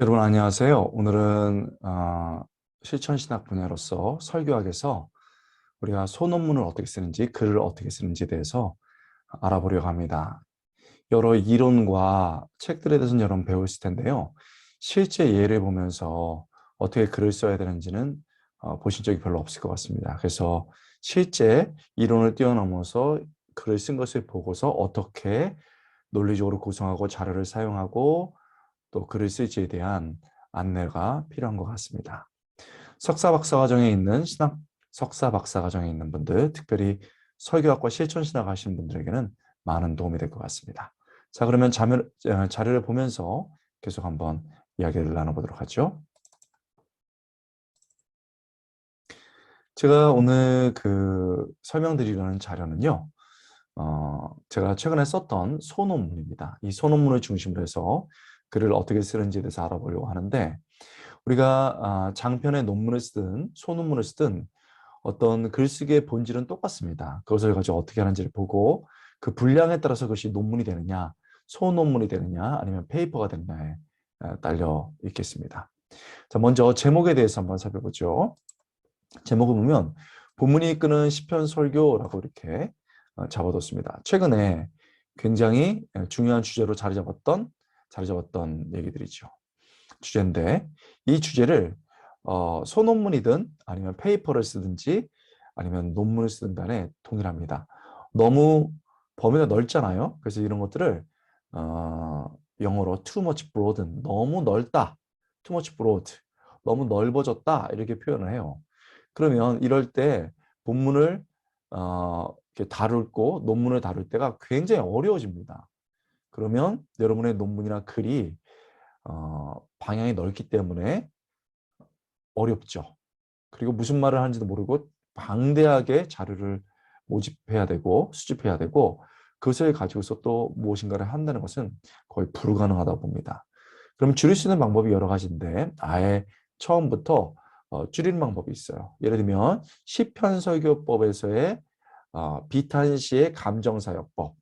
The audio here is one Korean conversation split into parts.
여러분 안녕하세요. 오늘은 실천신학 분야로서 설교학에서 우리가 소논문을 어떻게 쓰는지, 글을 어떻게 쓰는지에 대해서 알아보려고 합니다. 여러 이론과 책들에 대해서는 여러분 배우실 텐데요. 실제 예를 보면서 어떻게 글을 써야 되는지는 보신 적이 별로 없을 것 같습니다. 그래서 실제 이론을 뛰어넘어서 글을 쓴 것을 보고서 어떻게 논리적으로 구성하고 자료를 사용하고 또 글을 쓸지에 대한 안내가 필요한 것 같습니다. 석사 박사 과정에 있는 신학 석사 박사 과정에 있는 분들, 특별히 설교학과 실천신학 하시는 분들에게는 많은 도움이 될 것 같습니다. 자, 그러면 자료를 보면서 계속 한번 이야기를 나눠보도록 하죠. 제가 오늘 설명드리려는 자료는요. 제가 최근에 썼던 소논문입니다. 이 소논문을 중심으로 해서 글을 어떻게 쓰는지에 대해서 알아보려고 하는데, 우리가 장편의 논문을 쓰든 소논문을 쓰든 어떤 글쓰기의 본질은 똑같습니다. 그것을 가지고 어떻게 하는지를 보고 그 분량에 따라서 그것이 논문이 되느냐, 소논문이 되느냐, 아니면 페이퍼가 되느냐에 딸려 있겠습니다. 자, 먼저 제목에 대해서 한번 살펴보죠. 제목을 보면 본문이 이끄는 시편 설교라고 이렇게 잡아뒀습니다. 최근에 굉장히 중요한 주제로 자리 잡았던 얘기들이죠. 주제인데, 이 주제를 소논문이든 아니면 페이퍼를 쓰든지 아니면 논문을 쓰든 간에 동일합니다. 너무 범위가 넓잖아요. 그래서 이런 것들을 영어로 too much broad, 너무 넓다, too much broad, 너무 넓어졌다 이렇게 표현을 해요. 그러면 이럴 때 본문을 이렇게 다루고 논문을 다룰 때가 굉장히 어려워집니다. 그러면 여러분의 논문이나 글이 방향이 넓기 때문에 어렵죠. 그리고 무슨 말을 하는지도 모르고 방대하게 자료를 모집해야 되고 수집해야 되고 그것을 가지고서 또 무엇인가를 한다는 것은 거의 불가능하다 봅니다. 그럼 줄일 수 있는 방법이 여러 가지인데 아예 처음부터 줄이는 방법이 있어요. 예를 들면 시편설교법에서의 비탄시의 감정사역법,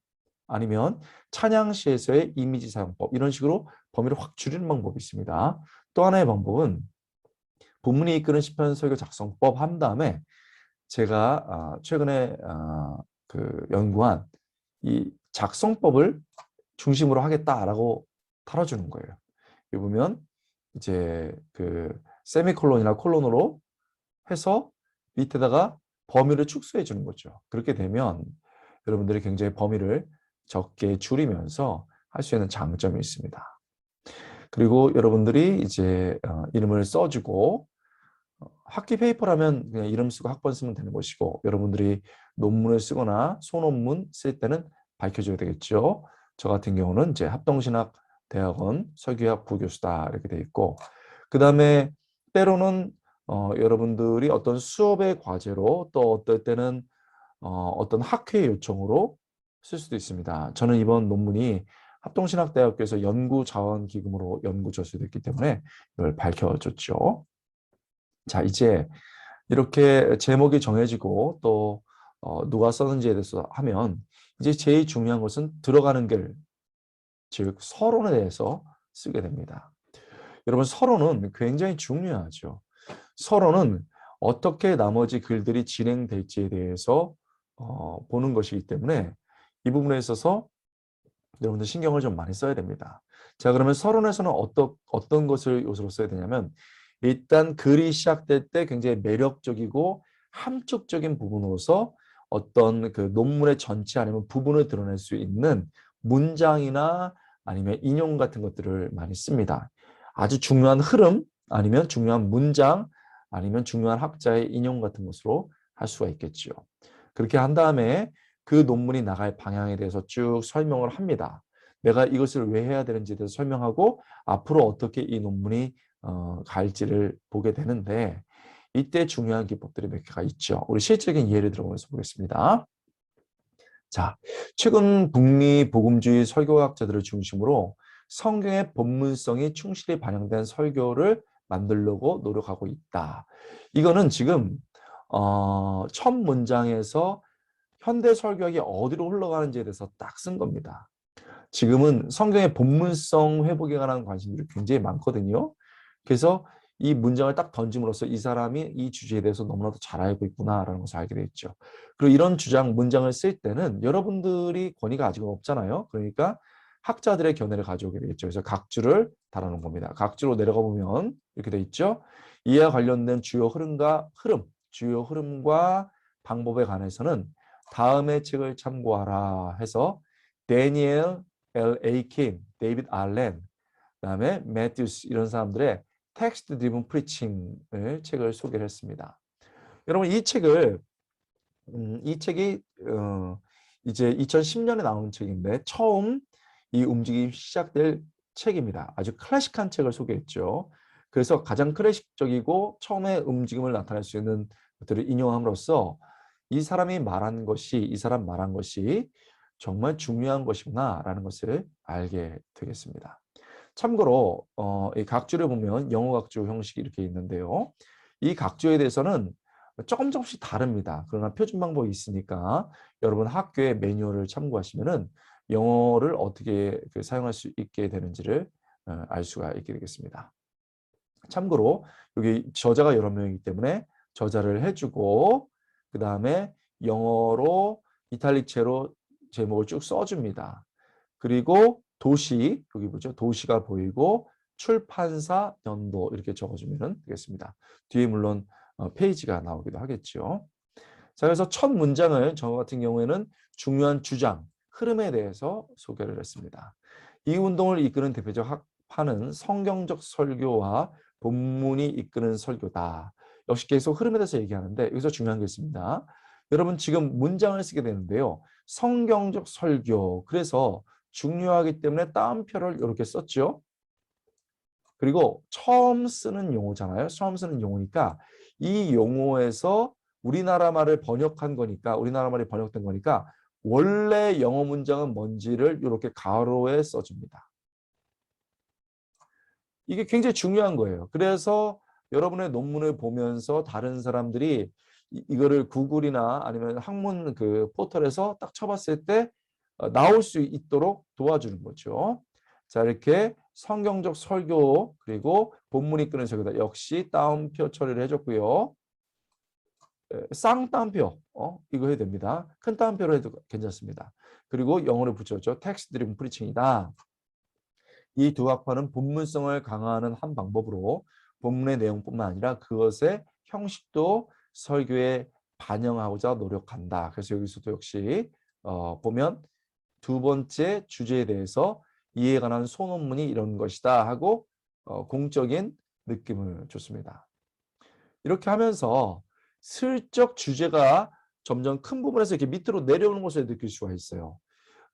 아니면 찬양시에서의 이미지 사용법, 이런 식으로 범위를 확 줄이는 방법이 있습니다. 또 하나의 방법은 본문이 이끄는 시편 설교 작성법 한 다음에 제가 최근에 연구한 이 작성법을 중심으로 하겠다라고 달아주는 거예요. 여기 보면 이제 세미콜론이나 콜론으로 해서 밑에다가 범위를 축소해 주는 거죠. 그렇게 되면 여러분들이 굉장히 범위를 적게 줄이면서 할 수 있는 장점이 있습니다. 그리고 여러분들이 이제 이름을 써주고 학기 페이퍼라면 그냥 이름 쓰고 학번 쓰면 되는 것이고, 여러분들이 논문을 쓰거나 소논문 쓸 때는 밝혀줘야 되겠죠. 저 같은 경우는 이제 합동신학대학원 설교학 부교수다 이렇게 돼 있고, 그 다음에 때로는 여러분들이 어떤 수업의 과제로, 또 어떨 때는 어떤 학회 요청으로 쓸 수도 있습니다. 저는 이번 논문이 합동신학대학교에서 연구자원기금으로 연구 저수됐기 때문에 이걸 밝혀줬죠. 자, 이제 이렇게 제목이 정해지고 또 누가 썼는지에 대해서 하면 이제 제일 중요한 것은 들어가는 글, 즉 서론에 대해서 쓰게 됩니다. 여러분, 서론은 굉장히 중요하죠. 서론은 어떻게 나머지 글들이 진행될지에 대해서 보는 것이기 때문에 이 부분에 있어서 여러분들 신경을 좀 많이 써야 됩니다. 자, 그러면 서론에서는 어떤 것을 요소로 써야 되냐면, 일단 글이 시작될 때 굉장히 매력적이고 함축적인 부분으로서 어떤 그 논문의 전체 아니면 부분을 드러낼 수 있는 문장이나 아니면 인용 같은 것들을 많이 씁니다. 아주 중요한 흐름, 아니면 중요한 문장, 아니면 중요한 학자의 인용 같은 것으로 할 수가 있겠죠. 그렇게 한 다음에 그 논문이 나갈 방향에 대해서 쭉 설명을 합니다. 내가 이것을 왜 해야 되는지에 대해서 설명하고 앞으로 어떻게 이 논문이 갈지를 보게 되는데, 이때 중요한 기법들이 몇 개가 있죠. 우리 실질적인 예를 들어보면서 보겠습니다. 자, 최근 북미 복음주의 설교학자들을 중심으로 성경의 본문성이 충실히 반영된 설교를 만들려고 노력하고 있다. 이거는 지금 첫 문장에서 현대 설교학이 어디로 흘러가는지에 대해서 딱 쓴 겁니다. 지금은 성경의 본문성 회복에 관한 관심들이 굉장히 많거든요. 그래서 이 문장을 딱 던짐으로써 이 사람이 이 주제에 대해서 너무나도 잘 알고 있구나라는 것을 알게 됐죠. 그리고 이런 문장을 쓸 때는 여러분들이 권위가 아직은 없잖아요. 그러니까 학자들의 견해를 가져오게 되겠죠. 그래서 각주를 달아놓은 겁니다. 각주로 내려가 보면 이렇게 돼 있죠. 이와 관련된 주요 흐름과 방법에 관해서는 다음의 책을 참고하라 해서 데니엘 L.A. 킴, 데이비드 알렌, 그다음에 매튜스 이런 사람들의 텍스트 드리븐 프리칭을 책을 소개를 했습니다. 여러분 이 책이 이제 2010년에 나온 책인데 처음 이 움직임이 시작될 책입니다. 아주 클래식한 책을 소개했죠. 그래서 가장 클래식적이고 처음에 움직임을 나타낼 수 있는 것들을 인용함으로써 이 사람 말한 것이 정말 중요한 것이구나라는 것을 알게 되겠습니다. 참고로 이 각주를 보면 영어 각주 형식이 이렇게 있는데요. 이 각주에 대해서는 조금씩 다릅니다. 그러나 표준 방법이 있으니까 여러분 학교의 매뉴얼을 참고하시면은 영어를 어떻게 사용할 수 있게 되는지를 알 수가 있게 되겠습니다. 참고로 여기 저자가 여러 명이기 때문에 저자를 해주고 그 다음에 영어로 이탈리체로 제목을 쭉 써줍니다. 그리고 도시, 여기 보죠. 도시가 보이고 출판사 연도 이렇게 적어주면 되겠습니다. 뒤에 물론 페이지가 나오기도 하겠죠. 자, 그래서 첫 문장을 저 같은 경우에는 중요한 주장, 흐름에 대해서 소개를 했습니다. 이 운동을 이끄는 대표적 학파는 성경적 설교와 본문이 이끄는 설교다. 역시 계속 흐름에 대해서 얘기하는데 여기서 중요한 게 있습니다. 여러분 지금 문장을 쓰게 되는데요. 성경적 설교, 그래서 중요하기 때문에 따옴표를 이렇게 썼죠. 그리고 처음 쓰는 용어잖아요. 처음 쓰는 용어니까 이 용어에서 우리나라 말을 번역한 거니까 우리나라 말이 번역된 거니까 원래 영어 문장은 뭔지를 이렇게 가로에 써줍니다. 이게 굉장히 중요한 거예요. 그래서 여러분의 논문을 보면서 다른 사람들이 이거를 구글이나 아니면 학문 그 포털에서 딱 쳐봤을 때 나올 수 있도록 도와주는 거죠. 자, 이렇게 성경적 설교 그리고 본문이 이끄는 설교다. 역시 따옴표 처리를 해줬고요. 쌍따옴표 이거 해도 됩니다. 큰 따옴표로 해도 괜찮습니다. 그리고 영어를 붙였죠. 텍스트 드리븐 프리칭이다. 이 두 학파는 본문성을 강화하는 한 방법으로 본문의 내용뿐만 아니라 그것의 형식도 설교에 반영하고자 노력한다. 그래서 여기서도 역시 보면 두 번째 주제에 대해서 이에 관한 소논문이 이런 것이다 하고 공적인 느낌을 줬습니다. 이렇게 하면서 슬쩍 주제가 점점 큰 부분에서 이렇게 밑으로 내려오는 것을 느낄 수가 있어요.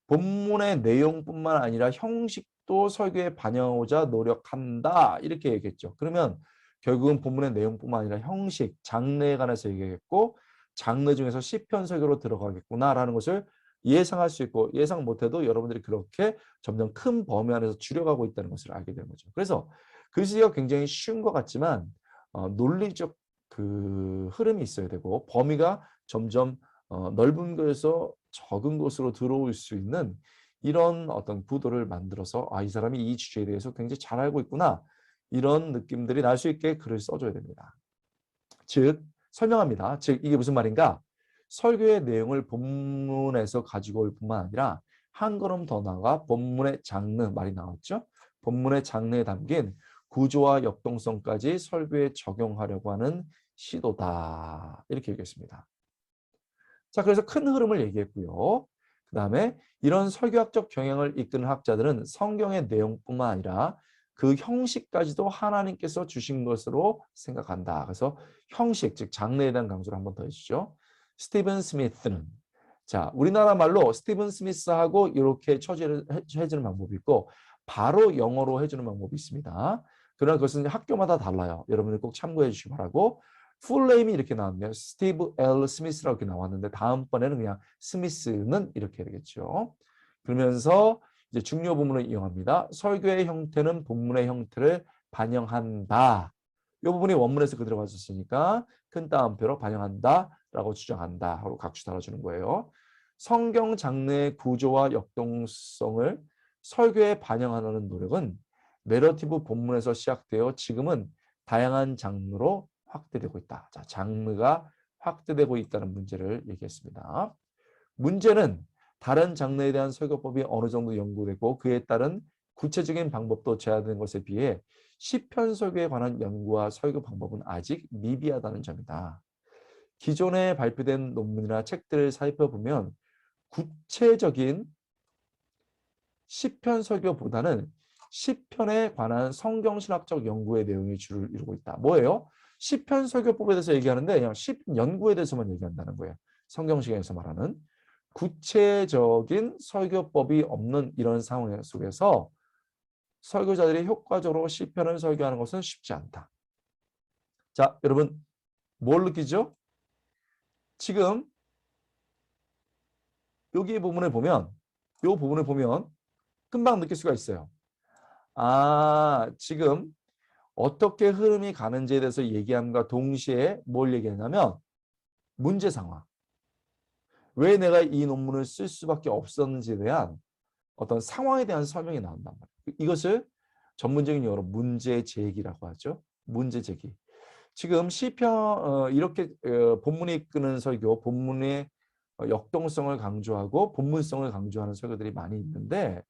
본문의 내용뿐만 아니라 형식도 설교에 반영하고자 노력한다 이렇게 얘기했죠. 그러면 결국은 본문의 내용뿐만 아니라 형식, 장르에 관해서 얘기했고 장르 중에서 시편 설교로 들어가겠구나라는 것을 예상할 수 있고 예상 못해도 여러분들이 그렇게 점점 큰 범위 안에서 줄여가고 있다는 것을 알게 되는 거죠. 그래서 글쓰기가 굉장히 쉬운 것 같지만 논리적 그 흐름이 있어야 되고 범위가 점점 넓은 곳에서 적은 곳으로 들어올 수 있는 이런 어떤 구도를 만들어서 이 사람이 이 주제에 대해서 굉장히 잘 알고 있구나 이런 느낌들이 날 수 있게 글을 써줘야 됩니다. 즉 설명합니다. 즉 이게 무슨 말인가? 설교의 내용을 본문에서 가지고 올 뿐만 아니라 한 걸음 더 나아가 본문의 장르 말이 나왔죠. 본문의 장르에 담긴 구조와 역동성까지 설교에 적용하려고 하는 시도다. 이렇게 얘기했습니다. 자, 그래서 큰 흐름을 얘기했고요. 그 다음에 이런 설교학적 경향을 이끄는 학자들은 성경의 내용뿐만 아니라 그 형식까지도 하나님께서 주신 것으로 생각한다. 그래서 형식, 즉 장르에 대한 강조를 한번 더 해주죠. 스티븐 스미스는 자, 우리나라 말로 스티븐 스미스하고 이렇게 처지를 해주는 방법이 있고 바로 영어로 해주는 방법이 있습니다. 그러나 그것은 학교마다 달라요. 여러분들 꼭 참고해 주시기 바라고. 풀네임이 이렇게 나왔네요. 스티브 L. 스미스라고 이렇게 나왔는데 다음번에는 그냥 스미스는 이렇게 되겠죠. 그러면서 이제 중요 부분을 이용합니다. 설교의 형태는 본문의 형태를 반영한다. 이 부분이 원문에서 그대로 가졌으니까 큰 따옴표로 반영한다라고 주장한다 하고 각주 달아주는 거예요. 성경 장르의 구조와 역동성을 설교에 반영하는 노력은 내러티브 본문에서 시작되어 지금은 다양한 장르로 확대되고 있다. 자, 장르가 확대되고 있다는 문제를 얘기했습니다. 문제는 다른 장르에 대한 설교법이 어느 정도 연구되고 그에 따른 구체적인 방법도 제한된 것에 비해 시편 설교에 관한 연구와 설교 방법은 아직 미비하다는 점이다. 기존에 발표된 논문이나 책들을 살펴보면 구체적인 시편 설교보다는 시편에 관한 성경신학적 연구의 내용이 주를 이루고 있다. 뭐예요? 시편 설교법에 대해서 얘기하는데 그냥 시편 연구에 대해서만 얘기한다는 거예요. 성경식에서 말하는 구체적인 설교법이 없는 이런 상황 속에서 설교자들이 효과적으로 시편을 설교하는 것은 쉽지 않다. 자, 여러분 뭘 느끼죠? 지금 여기 부분을 보면 이 부분을 보면 금방 느낄 수가 있어요. 아, 지금 어떻게 흐름이 가는지에 대해서 얘기함과 동시에 뭘 얘기하냐면 문제 상황. 왜 내가 이 논문을 쓸 수밖에 없었는지에 대한 어떤 상황에 대한 설명이 나온단 말이에요. 이것을 전문적인 용어로 문제 제기라고 하죠. 문제 제기. 지금 시편 이렇게 본문이 이끄는 설교, 본문의 역동성을 강조하고 본문성을 강조하는 설교들이 많이 있는데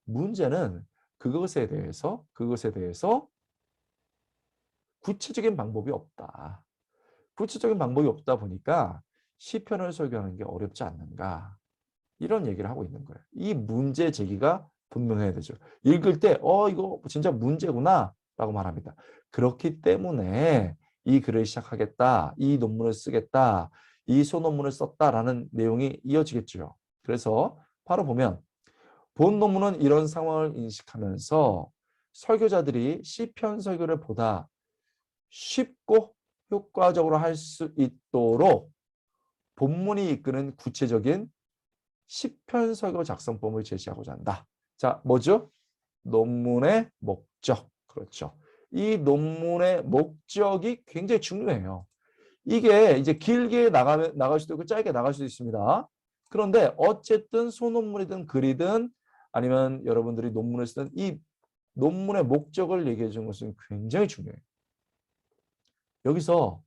문제는 그것에 대해서 구체적인 방법이 없다. 구체적인 방법이 없다 보니까 시편을 설교하는 게 어렵지 않는가. 이런 얘기를 하고 있는 거예요. 이 문제 제기가 분명해야 되죠. 읽을 때 이거 진짜 문제구나 라고 말합니다. 그렇기 때문에 이 글을 시작하겠다. 이 논문을 쓰겠다. 이 소논문을 썼다라는 내용이 이어지겠죠. 그래서 바로 보면 본 논문은 이런 상황을 인식하면서 설교자들이 시편 설교를 보다 쉽고 효과적으로 할 수 있도록 본문이 이끄는 구체적인 시편 설교 작성법을 제시하고자 한다. 자, 뭐죠? 논문의 목적. 그렇죠. 이 논문의 목적이 굉장히 중요해요. 이게 이제 길게 나갈 수도 있고 짧게 나갈 수도 있습니다. 그런데 어쨌든 소논문이든 글이든 아니면 여러분들이 논문을 쓰는 이 논문의 목적을 얘기해 주는 것은 굉장히 중요해요. 여기서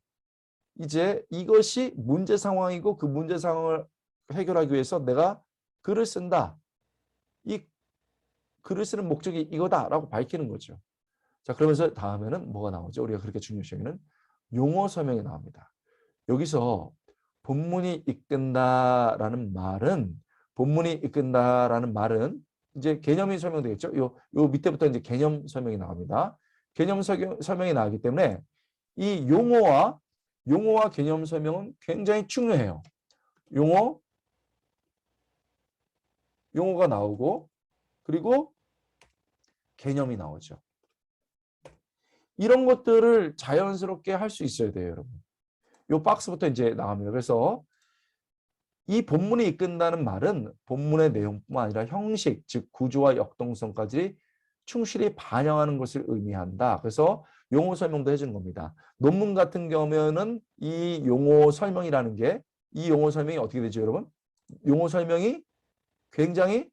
이제 이것이 문제 상황이고 그 문제 상황을 해결하기 위해서 내가 글을 쓴다. 이 글을 쓰는 목적이 이거다라고 밝히는 거죠. 자, 그러면서 다음에는 뭐가 나오죠? 우리가 그렇게 중요시 여기는 용어 설명이 나옵니다. 여기서 본문이 이끈다라는 말은 이제 개념이 설명되겠죠. 요 밑에부터 이제 개념 설명이 나옵니다. 개념 설명이 나오기 때문에 이 용어와 개념 설명은 굉장히 중요해요. 용어가 나오고 그리고 개념이 나오죠. 이런 것들을 자연스럽게 할 수 있어야 돼요, 여러분. 요 박스부터 이제 나갑니다. 그래서 이 본문이 이끈다는 말은 본문의 내용뿐만 아니라 형식, 즉 구조와 역동성까지 충실히 반영하는 것을 의미한다. 그래서 용어 설명도 해주는 겁니다. 논문 같은 경우에는 이 용어 설명이라는 게 이 용어 설명이 어떻게 되죠, 여러분? 용어 설명이 굉장히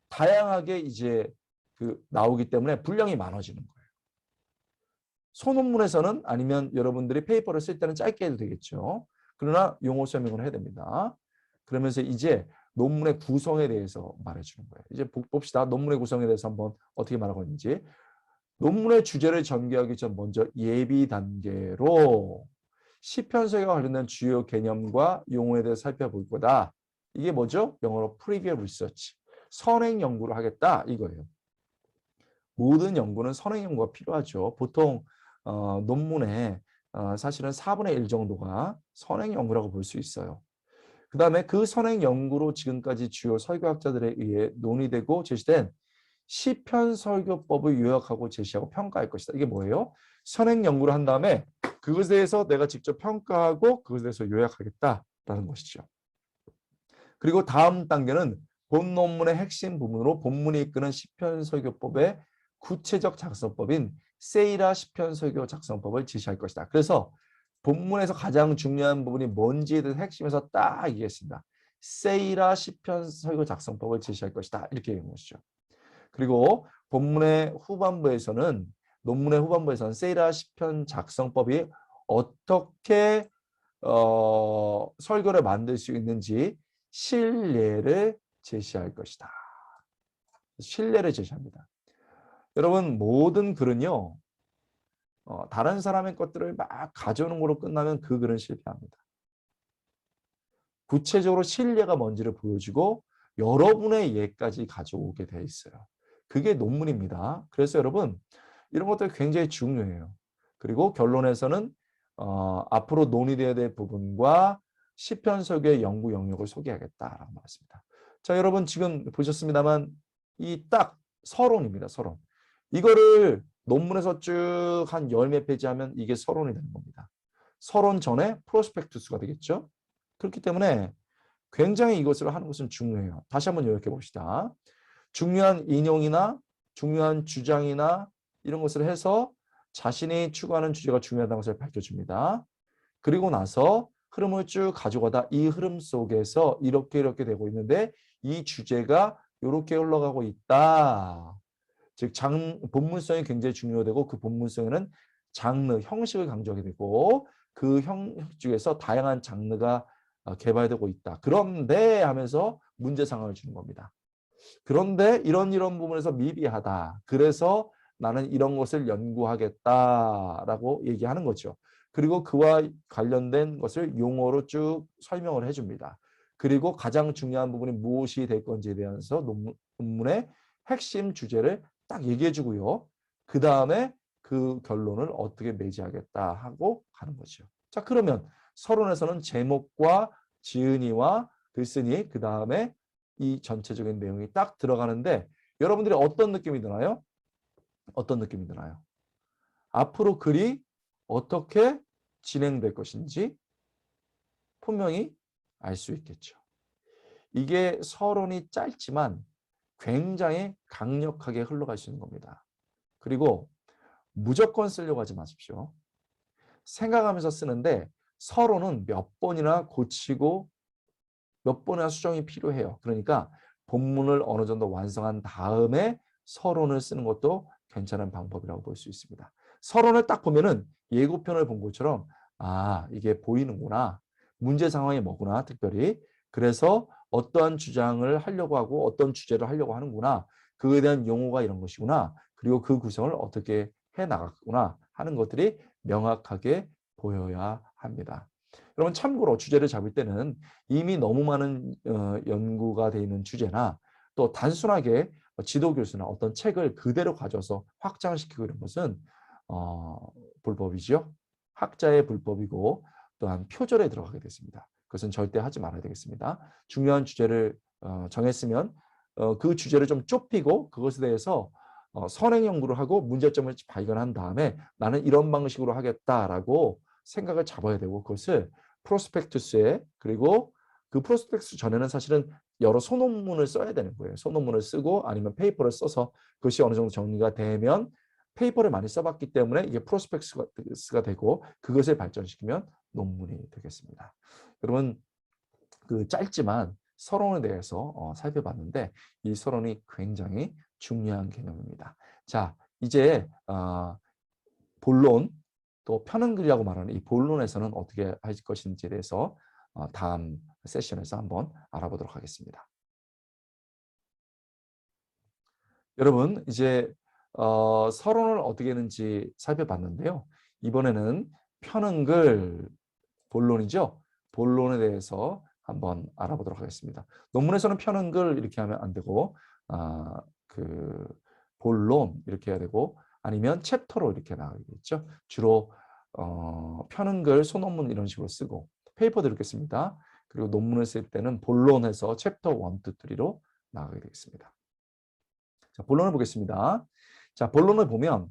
다양하게 이제 나오기 때문에 분량이 많아지는 거예요. 소논문에서는 아니면 여러분들이 페이퍼를 쓸 때는 짧게 해도 되겠죠. 그러나 용어 설명을 해야 됩니다. 그러면서 이제 논문의 구성에 대해서 말해주는 거예요. 이제 봅시다. 논문의 구성에 대해서 한번 어떻게 말하고 있는지. 논문의 주제를 전개하기 전 먼저 예비 단계로 시편서와 관련된 주요 개념과 용어에 대해 살펴볼 거다. 이게 뭐죠? 영어로 프리비어 리서치. 선행 연구를 하겠다 이거예요. 모든 연구는 선행 연구가 필요하죠. 보통 논문에 사실은 4분의 1 정도가 선행 연구라고 볼 수 있어요. 그 다음에 그 선행 연구로 지금까지 주요 설교학자들에 의해 논의되고 제시된 시편 설교법을 요약하고 제시하고 평가할 것이다. 이게 뭐예요? 선행 연구를 한 다음에 그것에 대해서 내가 직접 평가하고 그것에 대해서 요약하겠다라는 것이죠. 그리고 다음 단계는 본 논문의 핵심 부분으로 본문이 이끄는 시편 설교법의 구체적 작성법인 세이라 시편 설교 작성법을 제시할 것이다. 그래서 본문에서 가장 중요한 부분이 뭔지에 대해서 핵심에서 딱 얘기했습니다. 세이라 시편 설교 작성법을 제시할 것이다. 이렇게 얘기한 것이죠. 그리고 논문의 후반부에서는 세이라 시편 작성법이 어떻게 설교를 만들 수 있는지 실례를 제시할 것이다. 실례를 제시합니다. 여러분 모든 글은요. 다른 사람의 것들을 막 가져오는 걸로 끝나면 그 글은 실패합니다. 구체적으로 실례가 뭔지를 보여주고 여러분의 예까지 가져오게 돼 있어요. 그게 논문입니다. 그래서 여러분 이런 것들 굉장히 중요해요. 그리고 결론에서는 앞으로 논의되어야 될 부분과 시편 설교의 연구 영역을 소개하겠다라고 말했습니다. 자, 여러분 지금 보셨습니다만 이 딱 서론입니다. 서론. 이거를 논문에서 쭉 한 열 몇 페이지 하면 이게 서론이 되는 겁니다. 서론 전에 프로스펙투스가 되겠죠. 그렇기 때문에 굉장히 이것을 하는 것은 중요해요. 다시 한번 요약해 봅시다. 중요한 인용이나 중요한 주장이나 이런 것을 해서 자신이 추구하는 주제가 중요하다는 것을 밝혀줍니다. 그리고 나서 흐름을 쭉 가져가다 이 흐름 속에서 이렇게 되고 있는데 이 주제가 이렇게 흘러가고 있다. 즉 본문성이 굉장히 중요하고 그 본문성에는 장르, 형식을 강조하게 되고 그 형식 중에서 다양한 장르가 개발되고 있다. 그런데 하면서 문제 상황을 주는 겁니다. 그런데 이런 부분에서 미비하다. 그래서 나는 이런 것을 연구하겠다라고 얘기하는 거죠. 그리고 그와 관련된 것을 용어로 쭉 설명을 해줍니다. 그리고 가장 중요한 부분이 무엇이 될 건지에 대해서 논문의 핵심 주제를 딱 얘기해 주고요. 그 다음에 그 결론을 어떻게 매지하겠다 하고 가는 거죠. 자, 그러면 서론에서는 제목과 지은이와 글쓴이, 그 다음에 이 전체적인 내용이 딱 들어가는데 여러분들이 어떤 느낌이 드나요? 어떤 느낌이 드나요? 앞으로 글이 어떻게 진행될 것인지 분명히 알 수 있겠죠. 이게 서론이 짧지만 굉장히 강력하게 흘러갈 수 있는 겁니다. 그리고 무조건 쓰려고 하지 마십시오. 생각하면서 쓰는데 서론은 몇 번이나 고치고 몇 번이나 수정이 필요해요. 그러니까 본문을 어느 정도 완성한 다음에 서론을 쓰는 것도 괜찮은 방법이라고 볼 수 있습니다. 서론을 딱 보면은 예고편을 본 것처럼 이게 보이는구나. 문제 상황이 뭐구나. 특별히. 그래서 어떠한 주장을 하려고 하고 어떤 주제를 하려고 하는구나. 그에 대한 용어가 이런 것이구나. 그리고 그 구성을 어떻게 해나갔구나 하는 것들이 명확하게 보여야 합니다. 여러분 참고로 주제를 잡을 때는 이미 너무 많은 연구가 되어 있는 주제나 또 단순하게 지도 교수나 어떤 책을 그대로 가져서 확장시키고 이런 것은 불법이죠. 학자의 불법이고 또한 표절에 들어가게 됐습니다. 그것은 절대 하지 말아야 되겠습니다. 중요한 주제를 정했으면 그 주제를 좀 좁히고 그것에 대해서 선행 연구를 하고 문제점을 발견한 다음에 나는 이런 방식으로 하겠다라고 생각을 잡아야 되고 그것을 프로스펙투스에 그리고 그 프로스펙투스 전에는 사실은 여러 소논문을 써야 되는 거예요. 소논문을 쓰고 아니면 페이퍼를 써서 그것이 어느 정도 정리가 되면 페이퍼를 많이 써봤기 때문에 이게 프로스펙투스가 되고 그것을 발전시키면 논문이 되겠습니다. 여러분 그 짧지만 서론에 대해서 살펴봤는데 이 서론이 굉장히 중요한 개념입니다. 자, 이제 본론 또 편은글이라고 말하는 이 본론에서는 어떻게 할 것인지에 대해서 다음 세션에서 한번 알아보도록 하겠습니다. 여러분 이제 서론을 어떻게 했는지 살펴봤는데요. 이번에는 편은글 본론이죠. 본론에 대해서 한번 알아보도록 하겠습니다. 논문에서는 편은글 이렇게 하면 안 되고 그 본론 이렇게 해야 되고 아니면 챕터로 이렇게 나가겠죠. 주로 편은글, 소논문 이런 식으로 쓰고 페이퍼도 이렇게 씁니다. 그리고 논문을 쓸 때는 본론에서 챕터 1, 2, 3로 나가게 되겠습니다. 자, 본론을 보겠습니다. 자, 본론을 보면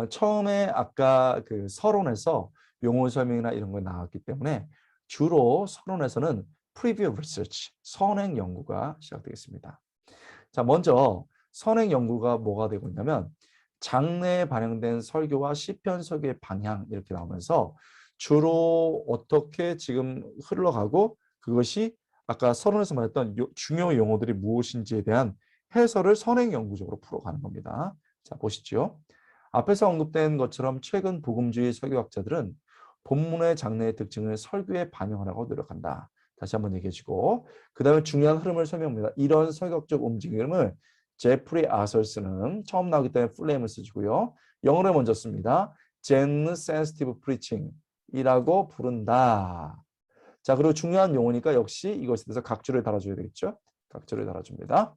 처음에 아까 그 서론에서 용어 설명이나 이런 거 나왔기 때문에 주로 서론에서는 프리뷰 리서치, 선행 연구가 시작되겠습니다. 자, 먼저 선행 연구가 뭐가 되고 있냐면 장래에 반영된 설교와 시편 설교의 방향 이렇게 나오면서 주로 어떻게 지금 흘러가고 그것이 아까 서론에서 말했던 중요 용어들이 무엇인지에 대한 해설을 선행 연구적으로 풀어가는 겁니다. 자, 보시죠. 앞에서 언급된 것처럼 최근 복음주의 설교학자들은 본문의 장르의 특징을 설교에 반영하려고 노력한다. 다시 한번 얘기해 주고 그 다음에 중요한 흐름을 설명합니다. 이런 설교적 움직임을 제프리 아설스는 처음 나오기 때문에 플레임을 쓰고요. 영어로 먼저 씁니다. Gen Sensitive Preaching이라고 부른다. 자, 그리고 중요한 용어니까 역시 이것에 대해서 각주를 달아줘야 되겠죠. 각주를 달아줍니다.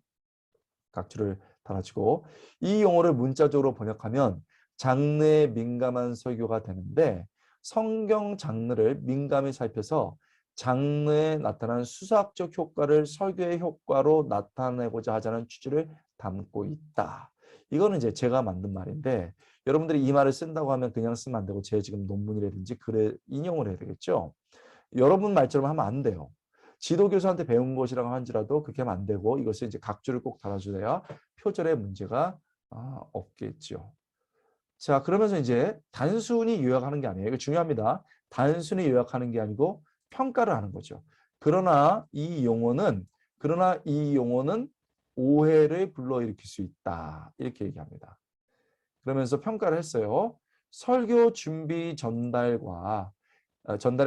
각주를 달아주고 이 용어를 문자적으로 번역하면 장르에 민감한 설교가 되는데 성경 장르를 민감히 살펴서 장르에 나타난 수사학적 효과를 설교의 효과로 나타내고자 하자는 취지를 담고 있다. 이거는 이제 제가 만든 말인데 여러분들이 이 말을 쓴다고 하면 그냥 쓰면 안 되고 제 지금 논문이라든지 글에 인용을 해야 되겠죠. 여러분 말처럼 하면 안 돼요. 지도교수한테 배운 것이라고 한지라도 그렇게 하면 안 되고 이것을 이제 각주를 꼭 달아줘야 표절의 문제가 없겠죠. 자, 그러면서 이제 단순히 요약하는 게 아니에요. 이거 중요합니다. 단순히 요약하는 게 아니고 평가를 하는 거죠. 그러나 이 용어는 오해를 불러일으킬 수 있다. 이렇게 얘기합니다. 그러면서 평가를 했어요. 설교 준비 전달의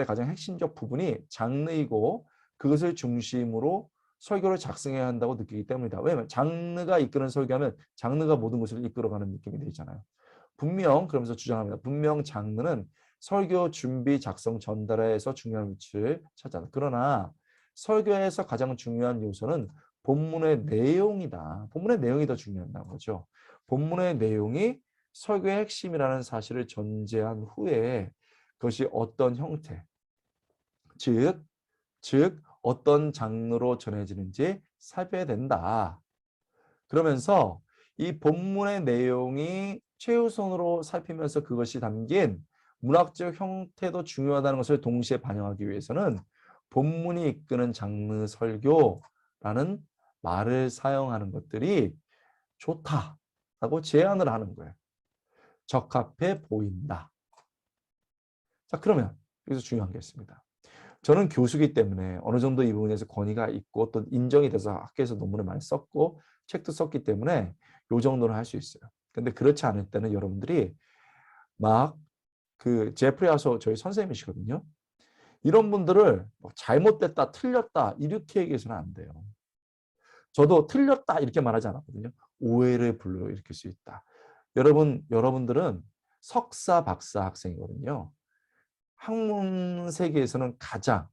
가장 핵심적 부분이 장르이고 그것을 중심으로 설교를 작성해야 한다고 느끼기 때문이다. 왜냐하면 장르가 이끄는 설교하면 장르가 모든 것을 이끌어가는 느낌이 되잖아요. 그러면서 주장합니다. 분명 장르는 설교 준비 작성 전달에서 중요한 위치를 차지한다. 그러나 설교에서 가장 중요한 요소는 본문의 내용이다. 본문의 내용이 더 중요하다는 거죠. 본문의 내용이 설교의 핵심이라는 사실을 전제한 후에 그것이 어떤 형태, 즉 어떤 장르로 전해지는지 살펴야 된다. 그러면서 이 본문의 내용이 최우선으로 살피면서 그것이 담긴 문학적 형태도 중요하다는 것을 동시에 반영하기 위해서는 본문이 이끄는 장르 설교라는 말을 사용하는 것들이 좋다라고 제안을 하는 거예요. 적합해 보인다. 자, 그러면 여기서 중요한 게 있습니다. 저는 교수기 때문에 어느 정도 이 부분에서 권위가 있고 또 인정이 돼서 학교에서 논문을 많이 썼고 책도 썼기 때문에 이 정도는 할 수 있어요. 근데 그렇지 않을 때는 여러분들이 막 그 제프리 하서 저희 선생님이시거든요. 이런 분들을 잘못됐다, 틀렸다 이렇게 얘기해서는 안 돼요. 저도 틀렸다 이렇게 말하지 않았거든요. 오해를 불러일으킬 수 있다. 여러분들은 석사, 박사 학생이거든요. 학문 세계에서는 가장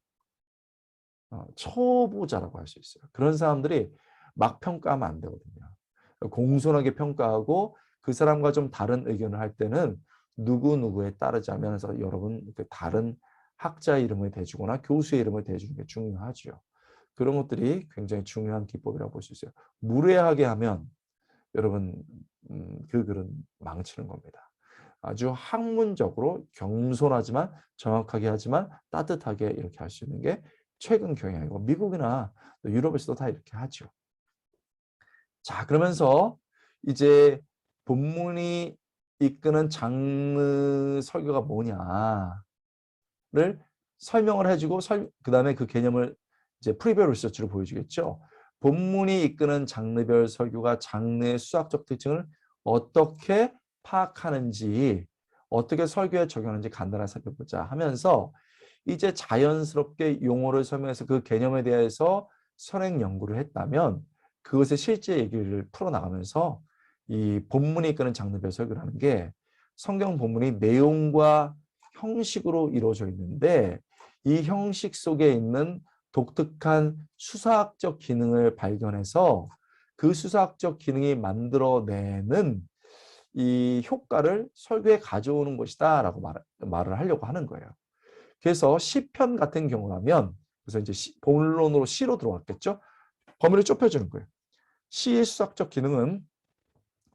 초보자라고 할 수 있어요. 그런 사람들이 막 평가하면 안 되거든요. 공손하게 평가하고 그 사람과 좀 다른 의견을 할 때는 누구누구에 따르지 않으면서 여러분 그 다른 학자 이름을 대주거나 교수의 이름을 대주는 게 중요하죠. 그런 것들이 굉장히 중요한 기법이라고 볼 수 있어요. 무례하게 하면 여러분 그 글은 망치는 겁니다. 아주 학문적으로 겸손하지만 정확하게 하지만 따뜻하게 이렇게 할 수 있는 게 최근 경향이고 미국이나 유럽에서도 다 이렇게 하죠. 자, 그러면서 이제 본문이 이끄는 장르 설교가 뭐냐를 설명을 해주고 그다음에 그 개념을 이제 프리뷰 리서치로 보여주겠죠. 본문이 이끄는 장르별 설교가 장르의 수학적 특징을 어떻게 파악하는지 어떻게 설교에 적용하는지 간단하게 살펴보자 하면서 이제 자연스럽게 용어를 설명해서 그 개념에 대해서 선행 연구를 했다면 그것의 실제 얘기를 풀어나가면서 이 본문이 이끄는 장르별 설교를 하는 게 성경 본문이 내용과 형식으로 이루어져 있는데 이 형식 속에 있는 독특한 수사학적 기능을 발견해서 그 수사학적 기능이 만들어내는 이 효과를 설교에 가져오는 것이다 라고 말을 하려고 하는 거예요. 그래서 시편 같은 경우라면 그래서 이제 본론으로 시로 들어왔겠죠. 범위를 좁혀주는 거예요. 시의 수학적 기능은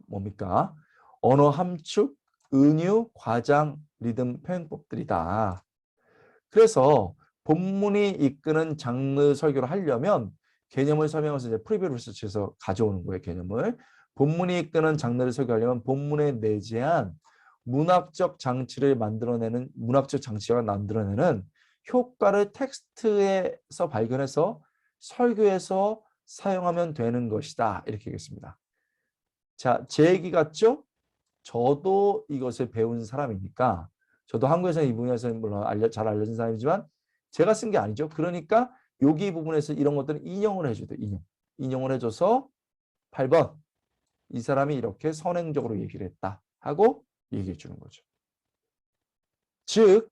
뭡니까? 언어 함축, 은유, 과장, 리듬, 표현법들이다. 그래서 본문이 이끄는 장르 설교를 하려면 개념을 설명해서 이제 프리뷰 리서치에서 가져오는 거예요. 개념을. 본문이 이끄는 장르를 설교하려면 본문에 내재한 문학적 장치가 만들어내는 효과를 텍스트에서 발견해서 설교에서 사용하면 되는 것이다. 이렇게 얘기했습니다. 자, 제 얘기 같죠? 저도 이것을 배운 사람이니까 저도 한국에서 이 분야에서 물론 잘 알려진 사람이지만 제가 쓴 게 아니죠. 그러니까 여기 부분에서 이런 것들은 인용을 해줘야 돼. 인용을 해줘서 8번 이 사람이 이렇게 선행적으로 얘기를 했다 하고 얘기해 주는 거죠. 즉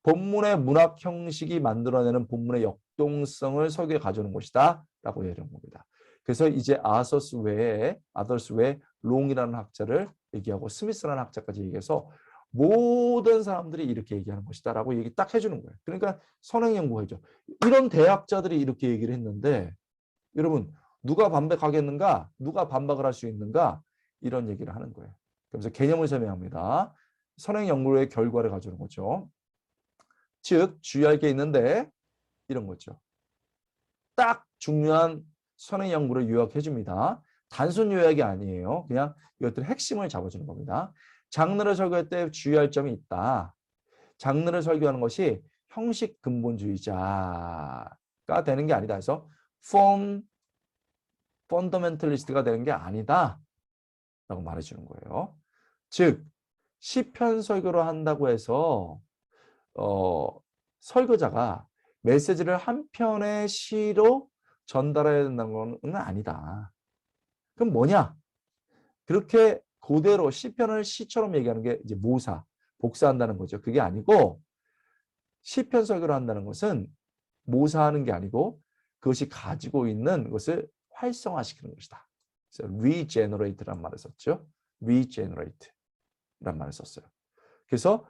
본문의 문학 형식이 만들어내는 본문의 역동성을 설계에 가져오는 것이다 라고 얘기하는 겁니다. 그래서 이제 아더스 외에 롱이라는 학자를 얘기하고 스미스라는 학자까지 얘기해서 모든 사람들이 이렇게 얘기하는 것이다 라고 얘기 딱 해주는 거예요. 그러니까 선행연구회죠. 이런 대학자들이 이렇게 얘기를 했는데 여러분 누가 반박하겠는가? 누가 반박을 할 수 있는가? 이런 얘기를 하는 거예요. 그래서 개념을 설명합니다. 선행연구의 결과를 가져오는 거죠. 즉 주의할 게 있는데 이런 거죠. 딱 중요한 선행연구를 요약해 줍니다. 단순 요약이 아니에요. 그냥 이것들의 핵심을 잡아주는 겁니다. 장르를 설교할 때 주의할 점이 있다. 장르를 설교하는 것이 형식 근본주의자가 되는 게 아니다. 그래서 펀더멘털리스트가 되는 게 아니다. 라고 말해주는 거예요. 즉 시편 설교를 한다고 해서 설교자가 메시지를 한 편의 시로 전달해야 된다는 건 아니다. 그럼 뭐냐? 그렇게 그대로 시편을 시처럼 얘기하는 게 이제 복사한다는 거죠. 그게 아니고 시편 설교를 한다는 것은 모사하는 게 아니고 그것이 가지고 있는 것을 활성화시키는 것이다. 그래서 regenerate란 말을 썼죠. regenerate란 말을 썼어요. 그래서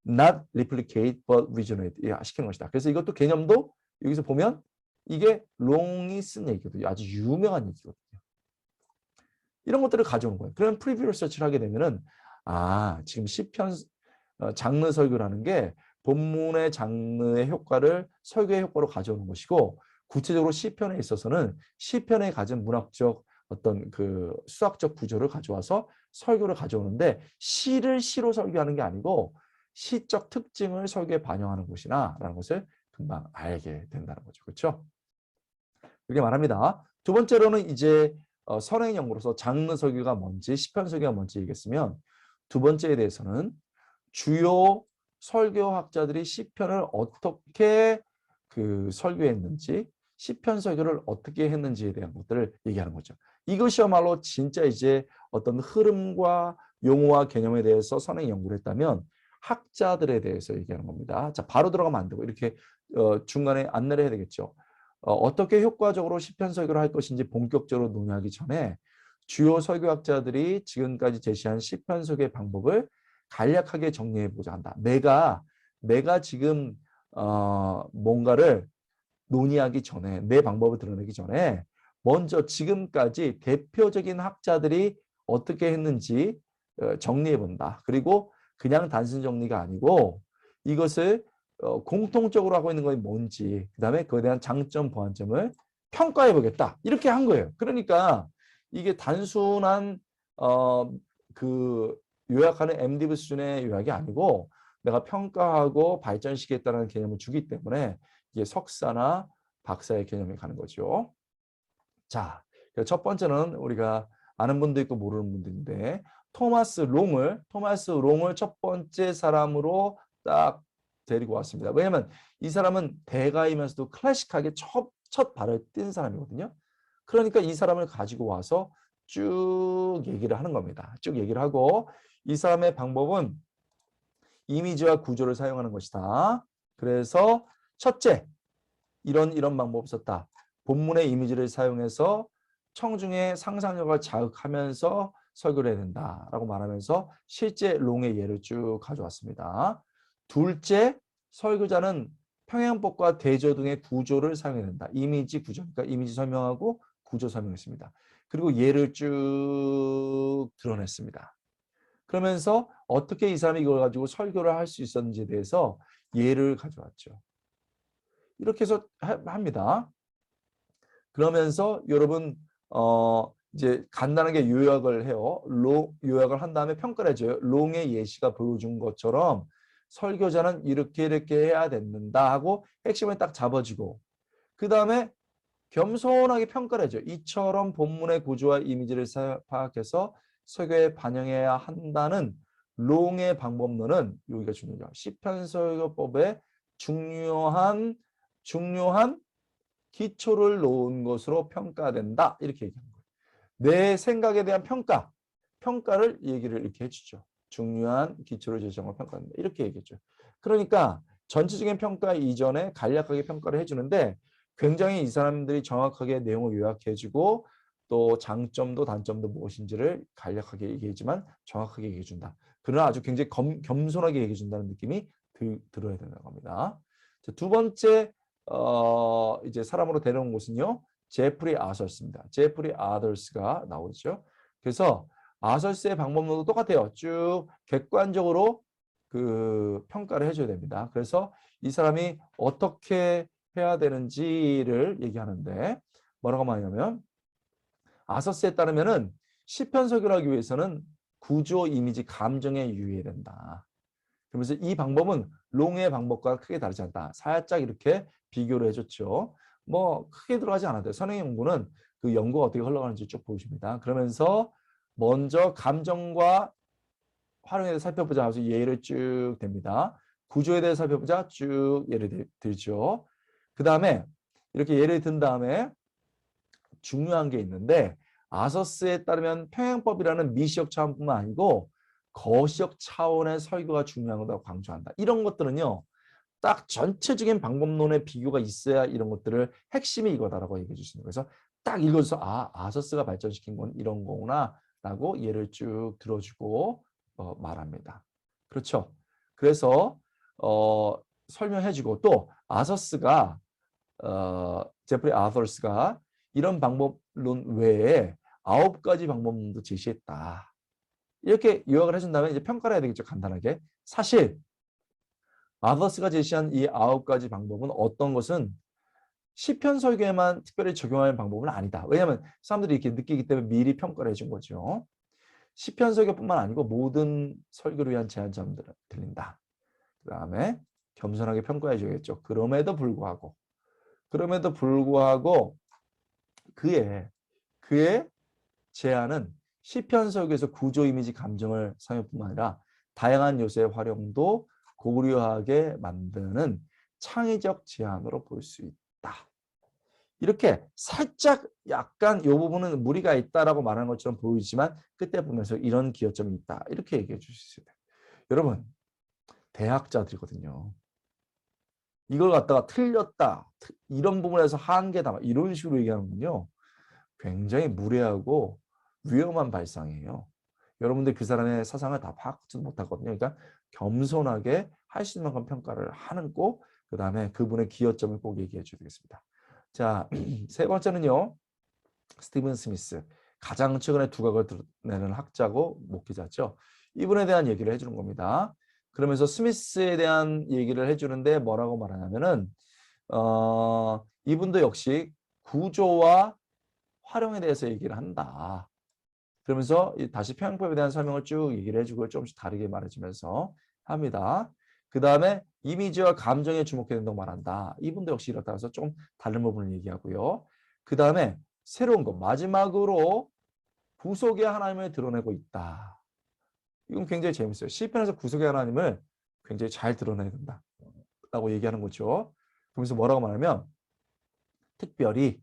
not replicate but regenerate 시키는 것이다. 그래서 이것도 개념도 여기서 보면 이게 롱이 쓴 얘기거든요. 아주 유명한 얘기거든요. 이런 것들을 가져오는 거예요. 그럼 프리뷰 리서치를 하게 되면은 지금 시편 장르 설교라는 게 본문의 장르의 효과를 설교의 효과로 가져오는 것이고 구체적으로 시편에 있어서는 시편에 가진 문학적 어떤 그 수학적 구조를 가져와서 설교를 가져오는데 시를 시로 설교하는 게 아니고 시적 특징을 설교에 반영하는 것이나라는 것을 금방 알게 된다는 거죠. 그렇죠? 이렇게 말합니다. 두 번째로는 이제 선행 연구로서 장르 설교가 뭔지 시편 설교가 뭔지 얘기했으면 두 번째에 대해서는 주요 설교학자들이 시편을 어떻게 설교했는지 시편 설교를 어떻게 했는지에 대한 것들을 얘기하는 거죠. 이것이야말로 진짜 이제 어떤 흐름과 용어와 개념에 대해서 선행 연구를 했다면 학자들에 대해서 얘기하는 겁니다. 자, 바로 들어가면 안 되고 이렇게 중간에 안내를 해야 되겠죠. 어떻게 효과적으로 시편 설교를 할 것인지 본격적으로 논의하기 전에 주요 설교학자들이 지금까지 제시한 시편 설교의 방법을 간략하게 정리해 보자 한다. 내가 지금 뭔가를 논의하기 전에 내 방법을 드러내기 전에 먼저 지금까지 대표적인 학자들이 어떻게 했는지 정리해 본다. 그리고 그냥 단순 정리가 아니고 이것을 공통적으로 하고 있는 것이 뭔지 그다음에 그에 대한 장점, 보완점을 평가해 보겠다. 이렇게 한 거예요. 그러니까 이게 단순한 요약하는 MDiv 수준의 요약이 아니고 내가 평가하고 발전시키겠다는 개념을 주기 때문에 이게 석사나 박사의 개념이 가는 거죠. 자, 첫 번째는 우리가 아는 분도 있고 모르는 분도 있는데 토마스 롱을 첫 번째 사람으로 딱 데리고 왔습니다. 왜냐하면 이 사람은 대가이면서도 클래식하게 첫 발을 뗀 사람이거든요. 그러니까 이 사람을 가지고 와서 쭉 얘기를 하는 겁니다. 쭉 얘기를 하고 이 사람의 방법은 이미지와 구조를 사용하는 것이다. 그래서 첫째, 이런 방법을 썼다. 본문의 이미지를 사용해서 청중의 상상력을 자극하면서 설교를 해야 된다라고 말하면서 실제 롱의 예를 쭉 가져왔습니다. 둘째, 설교자는 평행법과 대조 등의 구조를 사용해야 된다. 이미지 구조, 그러니까 이미지 설명하고 구조 설명했습니다. 그리고 예를 쭉 드러냈습니다. 그러면서 어떻게 이 사람이 이걸 가지고 설교를 할 수 있었는지에 대해서 예를 가져왔죠. 이렇게 해서 합니다. 그러면서 여러분 이제 간단하게 요약을 해요. 요약을 한 다음에 평가를 해줘요. 롱의 예시가 보여준 것처럼 설교자는 이렇게 해야 된다 하고 핵심을 딱 잡아주고 그 다음에 겸손하게 평가를 해줘. 이처럼 본문의 구조와 이미지를 파악해서 설교에 반영해야 한다는 롱의 방법론은 여기가 중요해요. 시편 설교법에 중요한 기초를 놓은 것으로 평가된다. 이렇게 얘기하는 거예요. 내 생각에 대한 평가를 얘기를 이렇게 해주죠. 중요한 기초를 제정하고 평가한다. 이렇게 얘기했죠. 그러니까 전체적인 평가 이전에 간략하게 평가를 해주는데 굉장히 이 사람들이 정확하게 내용을 요약해주고 또 장점도 단점도 무엇인지를 간략하게 얘기하지만 정확하게 얘기해준다. 그러나 아주 굉장히 겸손하게 얘기해준다는 느낌이 들어야 된다고 합니다. 두 번째 이제 사람으로 데려온 곳은요. 제프리 아서스입니다. 제프리 아더스가 나오죠. 그래서 아서스의 방법론도 똑같아요. 쭉 객관적으로 그 평가를 해줘야 됩니다. 그래서 이 사람이 어떻게 해야 되는지를 얘기하는데 뭐라고 말하냐면 아서스에 따르면은 시편 설교를 하기 위해서는 구조, 이미지, 감정에 유의해야 된다. 그러면서 이 방법은 롱의 방법과 크게 다르지 않다. 살짝 이렇게 비교를 해줬죠. 뭐 크게 들어가지 않아도 돼요. 선행 연구는 그 연구가 어떻게 흘러가는지 쭉 보여줍니다. 그러면서 먼저 감정과 활용에 대해서 살펴보자 하면서 예를 쭉 댑니다. 구조에 대해서 살펴보자 쭉 예를 들죠. 그 다음에 이렇게 예를 든 다음에 중요한 게 있는데 아서스에 따르면 평행법이라는 미시적 차원뿐만 아니고 거시적 차원의 설교가 중요하다고 강조한다. 이런 것들은요. 딱 전체적인 방법론의 비교가 있어야 이런 것들을 핵심이 이거다라고 얘기해 주시는 거예요. 그래서 딱 읽어줘서 아서스가 발전시킨 건 이런 거구나 라고 예를 쭉 들어주고 말합니다. 그렇죠. 그래서 설명해주고 또 아서스가 제프리 아서스가 이런 방법론 외에 9가지 방법론도 제시했다. 이렇게 요약을 해준 다음에 이제 평가를 해야 되겠죠. 간단하게. 사실 아더스가 제시한 이 9가지 방법은 어떤 것은 시편 설교에만 특별히 적용할 방법은 아니다. 왜냐하면 사람들이 이렇게 느끼기 때문에 미리 평가를 해준 거죠. 시편 설교뿐만 아니고 모든 설교를 위한 제한점들은 들린다. 그 다음에 겸손하게 평가해 줘야겠죠. 그럼에도 불구하고 그의 제안은 시편 설교에서 구조, 이미지, 감정을 사용뿐만 아니라 다양한 요소의 활용도 고려하게 만드는 창의적 제안으로 볼 수 있다. 이렇게 살짝 약간 이 부분은 무리가 있다라고 말하는 것처럼 보이지만 끝에 보면서 이런 기여점이 있다. 이렇게 얘기해 주실 수 있어요. 여러분, 대학자들이거든요. 이걸 갖다가 틀렸다. 이런 부분에서 한계다. 이런 식으로 얘기하는군요. 굉장히 무례하고 위험한 발상이에요. 여러분들 그 사람의 사상을 다 파악하지 못하거든요. 그러니까 겸손하게 할 수 있는 만큼 평가를 하는 꼭 그 다음에 그분의 기여점을 꼭 얘기해 줘야 되겠습니다. 자, 세 번째는요. 스티븐 스미스. 가장 최근에 두각을 드러내는 학자고 목회자죠. 이분에 대한 얘기를 해주는 겁니다. 그러면서 스미스에 대한 얘기를 해주는데 뭐라고 말하냐면은 이분도 역시 구조와 활용에 대해서 얘기를 한다. 그러면서 다시 평행법에 대한 설명을 쭉 얘기를 해주고 조금씩 다르게 말해주면서 합니다. 그 다음에 이미지와 감정에 주목해야 된다고 말한다. 이분도 역시 이렇다 해서 좀 다른 부분을 얘기하고요. 그 다음에 새로운 거 마지막으로 구속의 하나님을 드러내고 있다. 이건 굉장히 재밌어요. 시편에서 구속의 하나님을 굉장히 잘 드러내야 된다라고 얘기하는 거죠. 그러면서 뭐라고 말하면 특별히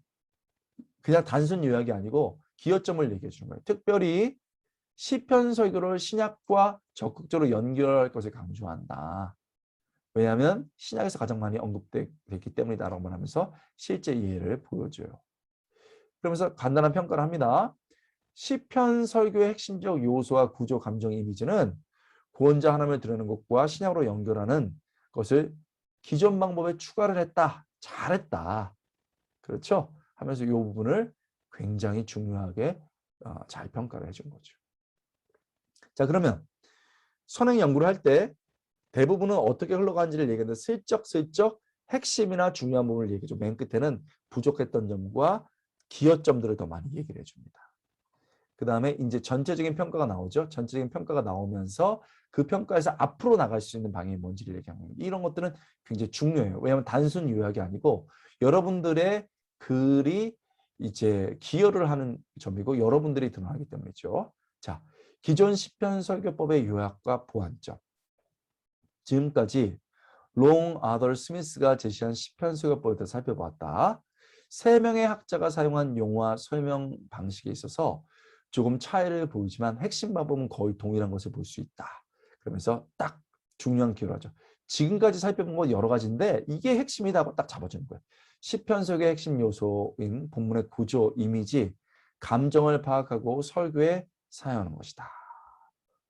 그냥 단순 요약이 아니고 기여점을 얘기해 주는 거예요. 특별히 시편 설교를 신약과 적극적으로 연결할 것을 강조한다. 왜냐하면 신약에서 가장 많이 언급됐기 때문이다라고 말하면서 실제 이해를 보여줘요. 그러면서 간단한 평가를 합니다. 시편 설교의 핵심적 요소와 구조, 감정, 이미지는 구원자 하나님을 드러내는 것과 신약으로 연결하는 것을 기존 방법에 추가를 했다. 잘했다. 그렇죠? 하면서 이 부분을 굉장히 중요하게 잘 평가를 해준 거죠. 자, 그러면 선행 연구를 할 때 대부분은 어떻게 흘러가는지를 얘기하는데 슬쩍슬쩍 핵심이나 중요한 부분을 얘기해줘. 맨 끝에는 부족했던 점과 기여점들을 더 많이 얘기를 해줍니다. 그 다음에 이제 전체적인 평가가 나오죠. 전체적인 평가가 나오면서 그 평가에서 앞으로 나갈 수 있는 방향이 뭔지를 얘기하는 겁니다. 이런 것들은 굉장히 중요해요. 왜냐하면 단순 요약이 아니고 여러분들의 글이 이제 기여를 하는 점이고 여러분들이 드러나기 때문이죠. 자, 기존 시편 설교법의 요약과 보완점. 지금까지 롱 아더 스미스가 제시한 시편 설교법에 대해서 살펴보았다. 세 명의 학자가 사용한 용어와 설명 방식에 있어서 조금 차이를 보이지만 핵심 방법은 거의 동일한 것을 볼 수 있다. 그러면서 딱 중요한 기여를 하죠. 지금까지 살펴본 건 여러 가지인데 이게 핵심이다 하고 딱 잡아주는 거예요. 시편 설교의 핵심 요소인 본문의 구조, 이미지, 감정을 파악하고 설교에 사용하는 것이다.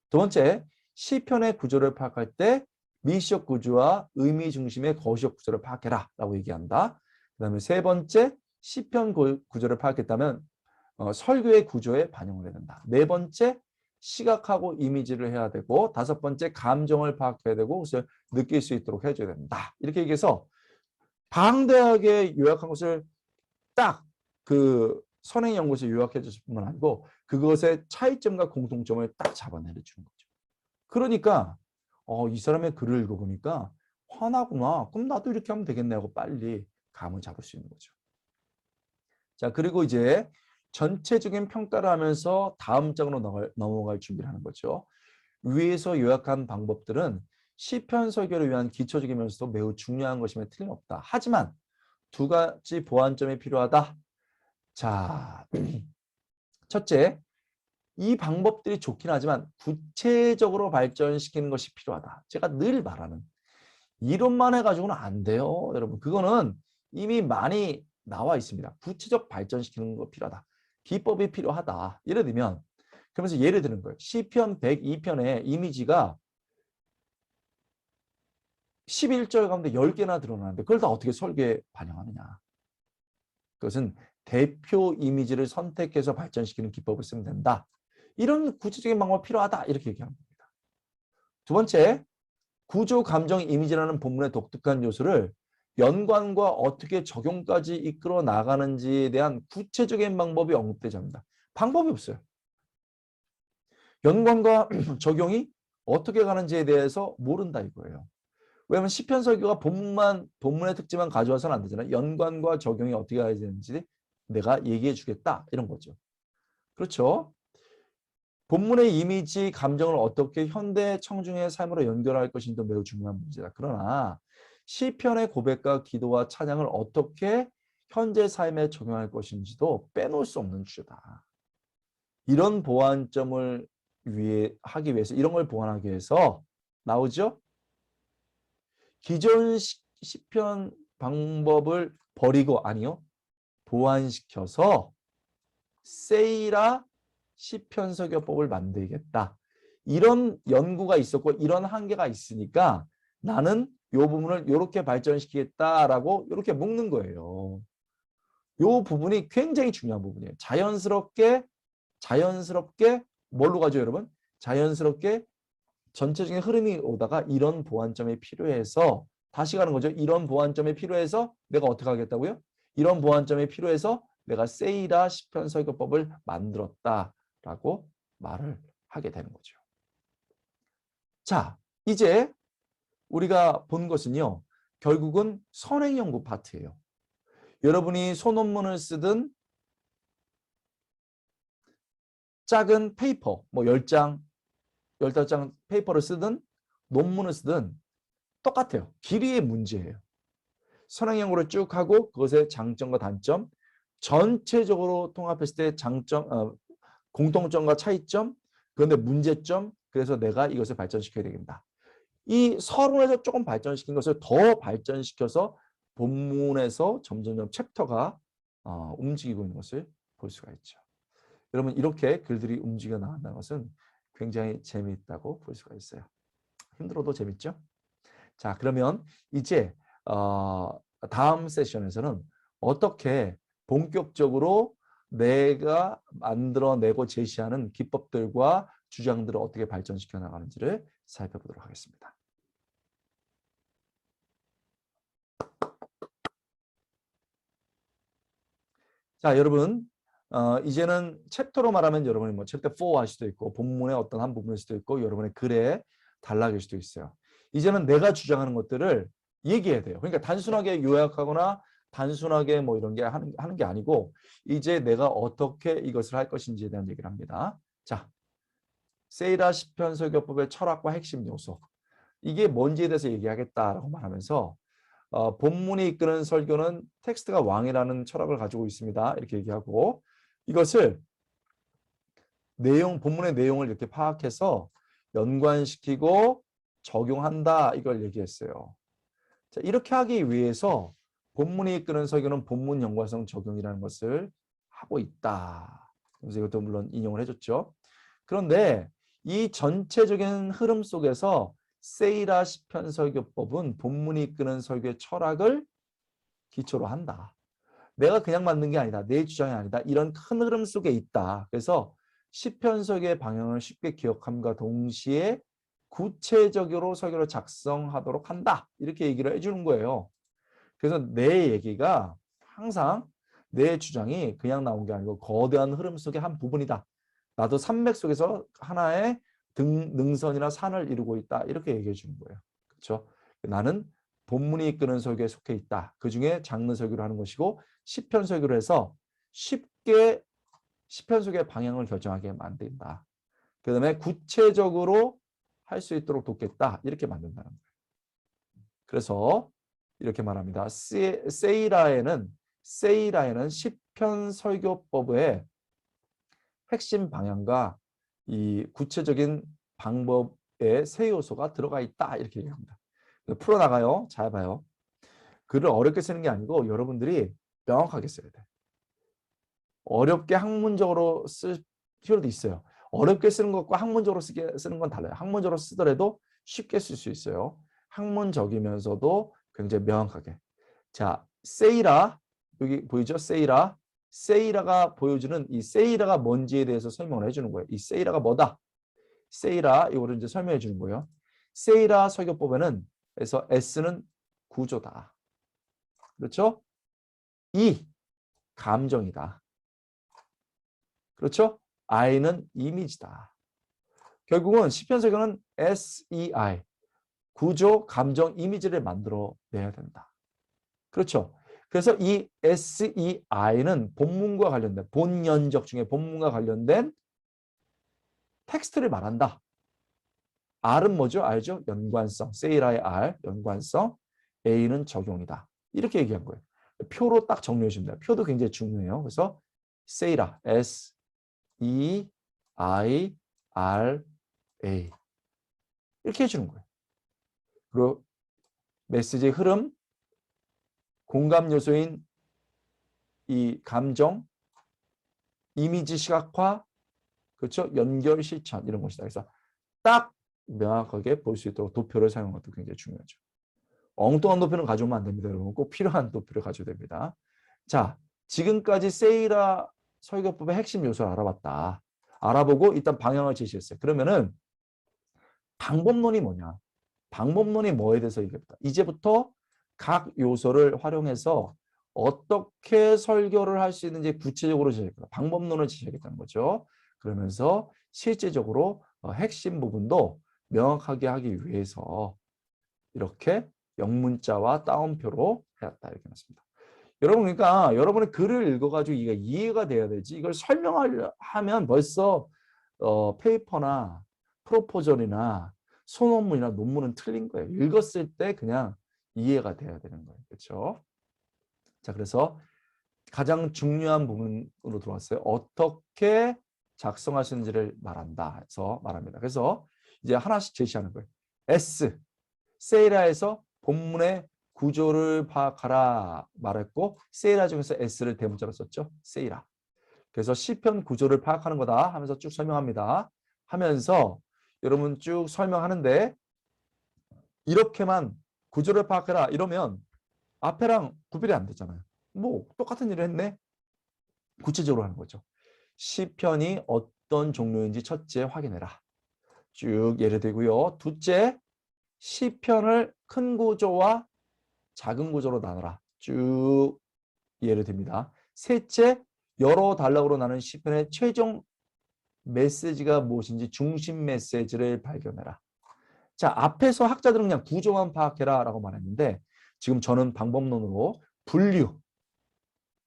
두 번째, 시편의 구조를 파악할 때 미시적 구조와 의미 중심의 거시적 구조를 파악해라 라고 얘기한다. 그 다음에 세 번째, 시편 구조를 파악했다면 설교의 구조에 반영을 해야 된다. 네 번째, 시각하고 이미지를 해야 되고 다섯 번째, 감정을 파악해야 되고 그것을 느낄 수 있도록 해줘야 된다. 이렇게 얘기해서 방대하게 요약한 것을 딱 그 선행연구소에 요약해 줬을 뿐만 아니고 그것의 차이점과 공통점을 딱 잡아내 주는 거죠. 그러니까 이 사람의 글을 읽어보니까 화나구나. 그럼 나도 이렇게 하면 되겠네 하고 빨리 감을 잡을 수 있는 거죠. 자, 그리고 이제 전체적인 평가를 하면서 다음 장으로 넘어갈 준비를 하는 거죠. 위에서 요약한 방법들은 시편 설교를 위한 기초적이면서도 매우 중요한 것임에 틀림없다. 하지만 두 가지 보완점이 필요하다. 자, 첫째, 이 방법들이 좋긴 하지만 구체적으로 발전시키는 것이 필요하다. 제가 늘 말하는 이론만 해가지고는 안 돼요. 여러분, 그거는 이미 많이 나와 있습니다. 구체적 발전시키는 거 필요하다. 기법이 필요하다. 예를 들면, 그러면서 예를 드는 거예요. 시편 102편의 이미지가 11절 가운데 10개나 드러나는데 그걸 다 어떻게 설계에 반영하느냐. 그것은 대표 이미지를 선택해서 발전시키는 기법을 쓰면 된다. 이런 구체적인 방법이 필요하다. 이렇게 얘기하는 겁니다. 두 번째, 구조, 감정, 이미지라는 본문의 독특한 요소를 연관과 어떻게 적용까지 이끌어 나가는지에 대한 구체적인 방법이 언급되지 않는다. 방법이 없어요. 연관과 적용이 어떻게 가는지에 대해서 모른다 이거예요. 왜냐하면 시편 설교가 본문의 특징만 가져와서는 안 되잖아요. 연관과 적용이 어떻게 가야 되는지 내가 얘기해 주겠다 이런 거죠. 그렇죠? 본문의 이미지, 감정을 어떻게 현대 청중의 삶으로 연결할 것인지도 매우 중요한 문제다. 그러나 시편의 고백과 기도와 찬양을 어떻게 현재 삶에 적용할 것인지도 빼놓을 수 없는 주제다. 이런 보완점을 하기 위해서 이런 걸 보완하기 위해서 나오죠. 기존 시편 방법을 버리고 아니요. 보완시켜서 세이라 시편 설교법을 만들겠다. 이런 연구가 있었고 이런 한계가 있으니까 나는 이 부분을 이렇게 발전시키겠다라고 이렇게 묶는 거예요. 이 부분이 굉장히 중요한 부분이에요. 자연스럽게 뭘로 가죠, 여러분? 자연스럽게 전체적인 흐름이 오다가 이런 보완점이 필요해서 다시 가는 거죠. 이런 보완점이 필요해서 내가 어떻게 하겠다고요? 이런 보완점이 필요해서 내가 세이라 시편 설교법을 만들었다라고 말을 하게 되는 거죠. 자, 이제 우리가 본 것은요. 결국은 선행 연구 파트예요. 여러분이 소논문을 쓰든 작은 페이퍼, 뭐 10장, 15장 페이퍼를 쓰든 논문을 쓰든 똑같아요. 길이의 문제예요. 선행 연구를 쭉 하고 그것의 장점과 단점, 전체적으로 통합했을 때 공통점과 차이점, 그런데 문제점, 그래서 내가 이것을 발전시켜야 되겠다. 이 서론에서 조금 발전시킨 것을 더 발전시켜서 본문에서 점점점 챕터가 움직이고 있는 것을 볼 수가 있죠. 여러분 이렇게 글들이 움직여 나간다는 것은 굉장히 재미있다고 볼 수가 있어요. 힘들어도 재밌죠? 자, 그러면 이제 다음 세션에서는 어떻게 본격적으로 내가 만들어내고 제시하는 기법들과 주장들을 어떻게 발전시켜 나가는지를 살펴보도록 하겠습니다. 자, 여러분 이제는 챕터로 말하면 여러분이 뭐 챕터 4 할 수도 있고 본문의 어떤 한 부분일 수도 있고 여러분의 글에 단락일 수도 있어요. 이제는 내가 주장하는 것들을 얘기해야 돼요. 그러니까 단순하게 요약하거나 단순하게 뭐 이런 게 하는 게 아니고 이제 내가 어떻게 이것을 할 것인지에 대한 얘기를 합니다. 자, 세이라 시편 설교법의 철학과 핵심 요소. 이게 뭔지에 대해서 얘기하겠다라고 말하면서 본문이 이끄는 설교는 텍스트가 왕이라는 철학을 가지고 있습니다. 이렇게 얘기하고 이것을 본문의 내용을 이렇게 파악해서 연관시키고 적용한다. 이걸 얘기했어요. 자, 이렇게 하기 위해서 본문이 이끄는 설교는 본문 연관성 적용이라는 것을 하고 있다. 그래서 이것도 물론 인용을 해줬죠. 그런데 이 전체적인 흐름 속에서 세이라 시편 설교법은 본문이 이끄는 설교의 철학을 기초로 한다. 내가 그냥 만든 게 아니다. 내 주장이 아니다. 이런 큰 흐름 속에 있다. 그래서 시편 설교의 방향을 쉽게 기억함과 동시에 구체적으로 설교를 작성하도록 한다. 이렇게 얘기를 해주는 거예요. 그래서 내 얘기가 항상 내 주장이 그냥 나온 게 아니고 거대한 흐름 속의 한 부분이다. 나도 산맥 속에서 하나의 능선이나 산을 이루고 있다. 이렇게 얘기해 주는 거예요. 그렇죠? 나는 본문이 이끄는 설교에 속해 있다. 그중에 장르 설교를 하는 것이고 시편 설교를 해서 쉽게 시편 설교의 방향을 결정하게 만든다. 그 다음에 구체적으로 할 수 있도록 돕겠다. 이렇게 만든다는 거예요. 그래서 이렇게 말합니다. 세이라에는 시편 설교법의 핵심 방향과 이 구체적인 방법의 세 요소가 들어가 있다. 이렇게 얘기합니다. 풀어나가요. 잘 봐요. 글을 어렵게 쓰는 게 아니고 여러분들이 명확하게 써야 돼. 어렵게 학문적으로 쓸 필요도 있어요. 어렵게 쓰는 것과 학문적으로 쓰는 건 달라요. 학문적으로 쓰더라도 쉽게 쓸 수 있어요. 학문적이면서도 굉장히 명확하게. 자, 세이라 여기 보이죠? 세이라가 보여주는 이 세이라가 뭔지에 대해서 설명을 해주는 거예요. 이 세이라가 뭐다? 세이라 이거를 이제 설명해 주는 거예요. 세이라 설교법에는 그래서 S는 구조다. 그렇죠? E 감정이다. 그렇죠? I는 이미지다. 결국은 시편 설교는 SEI 구조, 감정, 이미지를 만들어내야 된다. 그렇죠? 그래서 이 SEI는 본문과 관련된 본연적 중에 본문과 관련된 텍스트를 말한다. R은 뭐죠? 알죠? 연관성. 세이라의 R, 연관성. A는 적용이다. 이렇게 얘기한 거예요. 표로 딱 정리해 줍니다. 표도 굉장히 중요해요. 그래서 세이라, S, E, I, R, A 이렇게 해주는 거예요. 그리고 메시지의 흐름, 공감 요소인 이 감정, 이미지 시각화, 그렇죠? 연결 실천 이런 것이다. 그래서 딱 명확하게 볼 수 있도록 도표를 사용하는 것도 굉장히 중요하죠. 엉뚱한 도표는 가져오면 안 됩니다. 여러분 꼭 필요한 도표를 가져야 됩니다. 자, 지금까지 세이라 설교법의 핵심 요소를 알아봤다. 알아보고 일단 방향을 제시했어요. 그러면은 방법론이 뭐냐? 방법론이 뭐에 대해서 얘기합니다. 이제부터 각 요소를 활용해서 어떻게 설교를 할 수 있는지 구체적으로 제시하겠다. 방법론을 제시하겠다는 거죠. 그러면서 실제적으로 핵심 부분도 명확하게 하기 위해서 이렇게 영문자와 따옴표로 해왔다 이렇게 놨습니다. 여러분 그러니까 여러분의 글을 읽어가지고 이게 이해가 돼야 되지 이걸 설명하면 벌써 페이퍼나 프로포절이나 소논문이나 논문은 틀린 거예요. 읽었을 때 그냥 이해가 돼야 되는 거예요. 그렇죠? 자, 그래서 가장 중요한 부분으로 들어왔어요. 어떻게 작성하시는지를 말한다 해서 말합니다. 그래서 이제 하나씩 제시하는 거예요. S, 세이라에서 본문의 구조를 파악하라 말했고 세이라 중에서 S를 대문자로 썼죠. 세이라. 그래서 시편 구조를 파악하는 거다 하면서 쭉 설명합니다. 하면서 여러분 쭉 설명하는데 이렇게만 구조를 파악해라 이러면 앞에랑 구별이 안 되잖아요. 뭐 똑같은 일을 했네. 구체적으로 하는 거죠. 시편이 어떤 종류인지 첫째 확인해라. 쭉 예를 들고요. 둘째 시편을 큰 구조와 작은 구조로 나눠라. 쭉 예를 듭니다. 셋째 여러 단락으로 나눈 시편의 최종 메시지가 무엇인지 중심 메시지를 발견해라. 자, 앞에서 학자들은 그냥 구조만 파악해라 라고 말했는데 지금 저는 방법론으로 분류,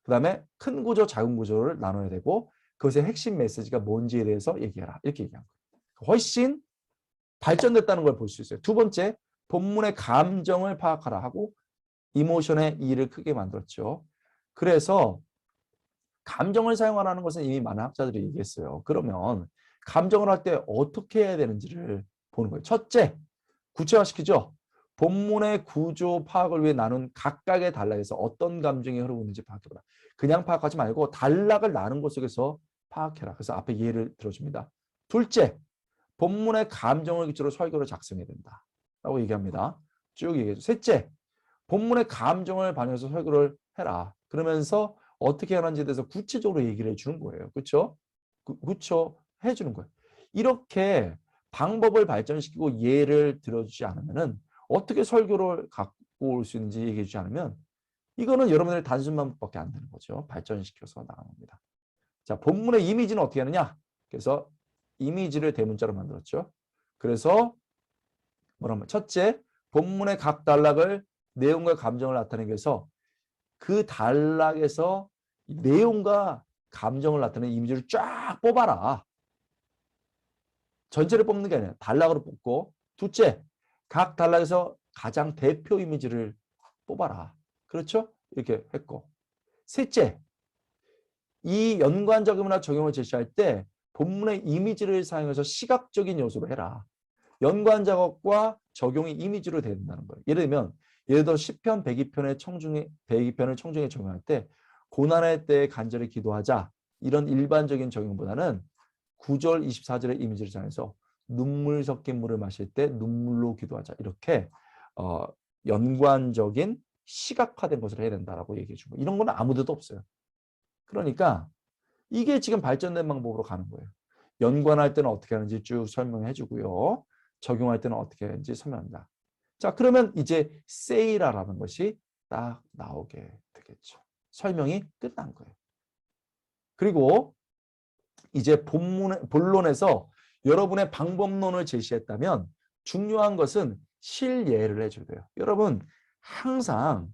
그 다음에 큰 구조, 작은 구조를 나눠야 되고 그것의 핵심 메시지가 뭔지에 대해서 얘기해라. 이렇게 얘기한 거예요. 훨씬 발전됐다는 걸 볼 수 있어요. 두 번째, 본문의 감정을 파악하라 하고 이모션의 이를 크게 만들었죠. 그래서 감정을 사용하라는 것은 이미 많은 학자들이 얘기했어요. 그러면 감정을 할 때 어떻게 해야 되는지를 보는 거예요. 첫째, 구체화시키죠. 본문의 구조 파악을 위해 나눈 각각의 단락에서 어떤 감정이 흐르고 있는지 파악해보라. 그냥 파악하지 말고 단락을 나눈 것 속에서 파악해라. 그래서 앞에 예를 들어줍니다. 둘째, 본문의 감정을 기초로 설교를 작성해야 된다. 라고 얘기합니다. 쭉 얘기해줘. 셋째, 본문의 감정을 반영해서 설교를 해라. 그러면서 어떻게 하는지에 대해서 구체적으로 얘기를 해주는 거예요. 그렇죠? 그렇죠? 해주는 거예요. 이렇게 방법을 발전시키고 예를 들어주지 않으면은 어떻게 설교를 갖고 올 수 있는지 얘기해 주지 않으면 이거는 여러분들의 단순 방법밖에 안 되는 거죠. 발전시켜서 나가는 겁니다. 자, 본문의 이미지는 어떻게 하느냐? 그래서 이미지를 대문자로 만들었죠. 그래서 뭐라면 첫째, 본문의 각 단락을 내용과 감정을 나타내기 위해서 그 단락에서 내용과 감정을 나타내는 이미지를 쫙 뽑아라. 전체를 뽑는 게 아니라 단락으로 뽑고 둘째, 각 단락에서 가장 대표 이미지를 뽑아라. 그렇죠? 이렇게 했고 셋째, 이 연관적음이나 적용을 제시할 때 본문의 이미지를 사용해서 시각적인 요소로 해라. 연관 작업과 적용이 이미지로 된다는 거예요. 예를 들어 시편 102편의 청중에 102편을 청중에 적용할 때 고난의 때에 간절히 기도하자 이런 일반적인 적용보다는 9절 24절의 이미지를 사용해서 눈물 섞인 물을 마실 때 눈물로 기도하자 이렇게 연관적인 시각화된 것을 해야 된다라고 얘기해 주고 이런 건 아무데도 없어요. 그러니까 이게 지금 발전된 방법으로 가는 거예요. 연관할 때는 어떻게 하는지 쭉 설명해 주고요. 적용할 때는 어떻게 하는지 설명합니다. 자, 그러면 이제 세이라라는 것이 딱 나오게 되겠죠. 설명이 끝난 거예요. 그리고 이제 본론에서 여러분의 방법론을 제시했다면 중요한 것은 실예를 해줘야 돼요. 여러분 항상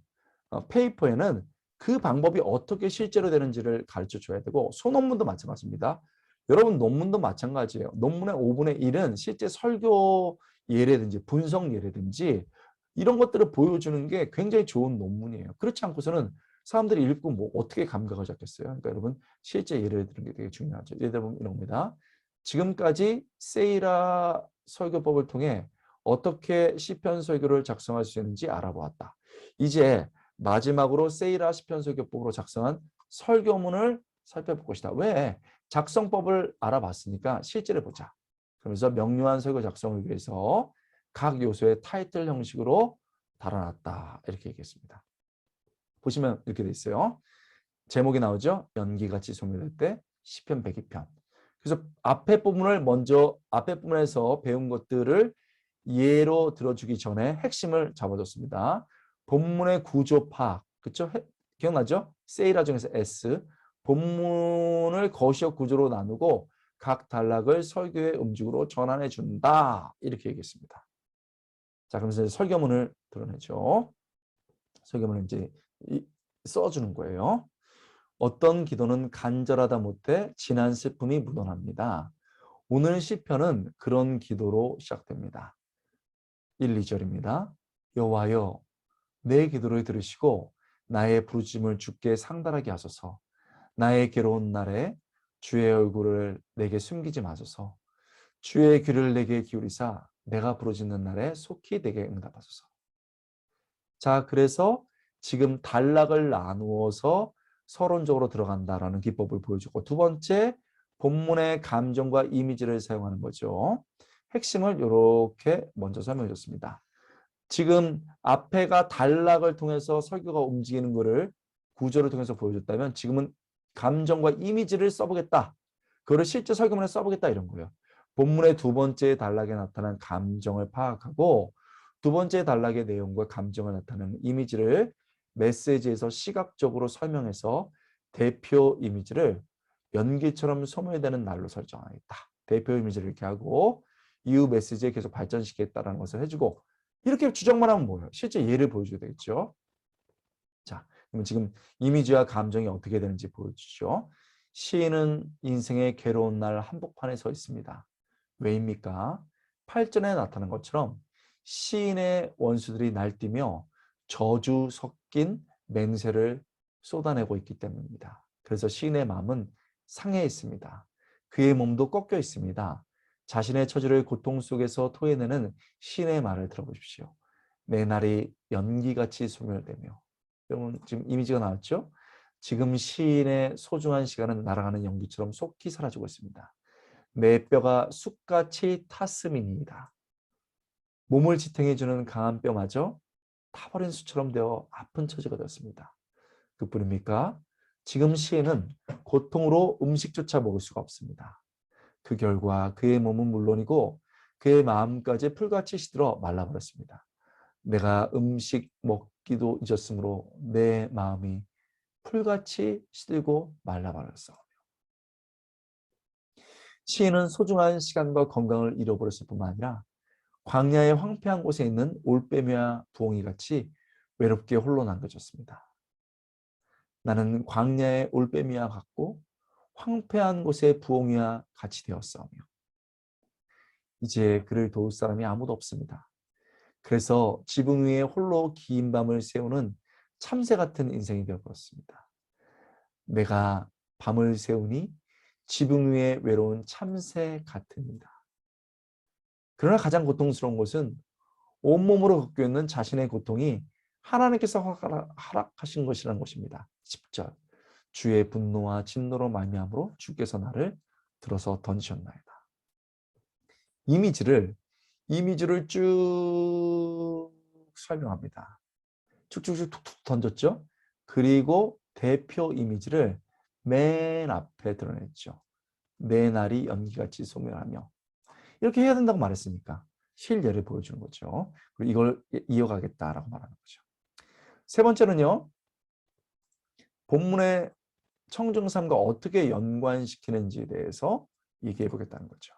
페이퍼에는 그 방법이 어떻게 실제로 되는지를 가르쳐 줘야 되고 소논문도 마찬가지입니다. 여러분 논문도 마찬가지예요. 논문의 5분의 1은 실제 설교 예라든지 분석 예라든지 이런 것들을 보여주는 게 굉장히 좋은 논문이에요. 그렇지 않고서는 사람들이 읽고 뭐 어떻게 감각을 잡겠어요. 그러니까 여러분 실제 예를 드는 게 되게 중요하죠. 예를 들면 이런 겁니다. 지금까지 세이라 설교법을 통해 어떻게 시편 설교를 작성할 수 있는지 알아보았다. 이제 마지막으로 세이라 시편 설교법으로 작성한 설교문을 살펴볼 것이다. 왜? 작성법을 알아봤으니까 실제를 보자. 그러면서 명료한 설교 작성을 위해서 각 요소의 타이틀 형식으로 달아놨다. 이렇게 얘기했습니다. 보시면 이렇게 돼 있어요. 제목이 나오죠. 연기같이 소멸될 때 시편 102편. 그래서 앞에 부분에서 배운 것들을 예로 들어주기 전에 핵심을 잡아줬습니다. 본문의 구조 파악, 그렇죠? 기억나죠? 세이라 중에서 S. 본문을 거시적 구조로 나누고 각 단락을 설교의 음식으로 전환해 준다. 이렇게 얘기했습니다. 자, 그러면서 설교문을 드러내죠. 설교문을 이제 써주는 거예요. 어떤 기도는 간절하다 못해 진한 슬픔이 묻어납니다. 오늘 시편은 그런 기도로 시작됩니다. 1, 2절입니다. 여호와여 내 기도를 들으시고 나의 부르짖음을 주께 상달하게 하소서. 나의 괴로운 날에 주의 얼굴을 내게 숨기지 마소서. 주의 귀를 내게 기울이사 내가 부르짖는 날에 속히 내게 응답하소서. 자, 그래서 지금 단락을 나누어서 서론적으로 들어간다라는 기법을 보여주고 두 번째, 본문의 감정과 이미지를 사용하는 거죠. 핵심을 이렇게 먼저 설명해 줬습니다. 지금 앞에가 단락을 통해서 설교가 움직이는 것을 구조를 통해서 보여줬다면 지금은 감정과 이미지를 써보겠다. 그거를 실제 설교문에 써보겠다 이런 거예요. 본문의 두 번째 단락에 나타난 감정을 파악하고 두 번째 단락의 내용과 감정을 나타내는 이미지를 메시지에서 시각적으로 설명해서 대표 이미지를 연기처럼 소멸되는 날로 설정하겠다. 대표 이미지를 이렇게 하고 이후 메시지에 계속 발전시키겠다는 것을 해주고 이렇게 주장만 하면 뭐예요? 실제 예를 보여줘야 되겠죠. 자, 그러면 지금 이미지와 감정이 어떻게 되는지 보여주죠. 시인은 인생의 괴로운 날 한복판에 서 있습니다. 왜입니까? 8절에 나타난 것처럼 시인의 원수들이 날뛰며 저주 섞인 맹세를 쏟아내고 있기 때문입니다. 그래서 시인의 마음은 상해 있습니다. 그의 몸도 꺾여 있습니다. 자신의 처지를 고통 속에서 토해내는 시인의 말을 들어보십시오. 내 날이 연기같이 소멸되며. 여러분 지금 이미지가 나왔죠? 지금 시인의 소중한 시간은 날아가는 연기처럼 속히 사라지고 있습니다. 내 뼈가 쑥같이 탔음이니이다. 몸을 지탱해주는 강한 뼈마저 타버린 숯처럼 되어 아픈 처지가 되었습니다. 그뿐입니까? 지금 시인은 고통으로 음식조차 먹을 수가 없습니다. 그 결과 그의 몸은 물론이고 그의 마음까지 풀같이 시들어 말라버렸습니다. 내가 음식 먹기도 잊었으므로 내 마음이 풀같이 시들고 말라버렸어. 시인은 소중한 시간과 건강을 잃어버렸을 뿐만 아니라 광야의 황폐한 곳에 있는 올빼미와 부엉이 같이 외롭게 홀로 남겨졌습니다. 나는 광야의 올빼미와 같고 황폐한 곳의 부엉이와 같이 되었사오며 이제 그를 도울 사람이 아무도 없습니다. 그래서 지붕 위에 홀로 긴 밤을 새우는 참새 같은 인생이 되어버렸습니다. 내가 밤을 새우니 지붕 위에 외로운 참새 같습니다. 그러나 가장 고통스러운 것은 온몸으로 겪고 있는 자신의 고통이 하나님께서 허락하신 것이라는 것입니다. 10절 주의 분노와 진노로 말미암으로 주께서 나를 들어서 던지셨나이다. 이미지를 쭉 설명합니다. 쭉쭉쭉 툭툭 던졌죠. 그리고 대표 이미지를 맨 앞에 드러냈죠. 내 날이 연기같이 소멸하며 이렇게 해야 된다고 말했으니까 실예를 보여주는 거죠. 그리고 이걸 이어가겠다라고 말하는 거죠. 세 번째는요. 본문의 청중삼과 어떻게 연관시키는지에 대해서 얘기해 보겠다는 거죠.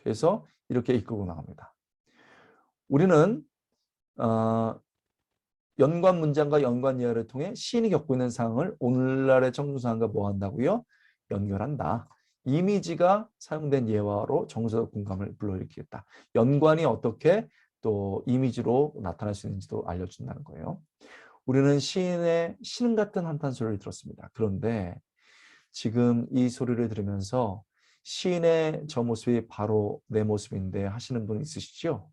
그래서 이렇게 이끌고 나갑니다. 우리는 연관 문장과 연관 예어를 통해 시인이 겪고 있는 상황을 오늘날의 청중상과 뭐 한다고요? 연결한다. 이미지가 사용된 예화로 정서적 공감을 불러일으키겠다. 연관이 어떻게 또 이미지로 나타날 수 있는지도 알려준다는 거예요. 우리는 시인의 신음 같은 한탄 소리를 들었습니다. 그런데 지금 이 소리를 들으면서 시인의 저 모습이 바로 내 모습인데 하시는 분 있으시죠?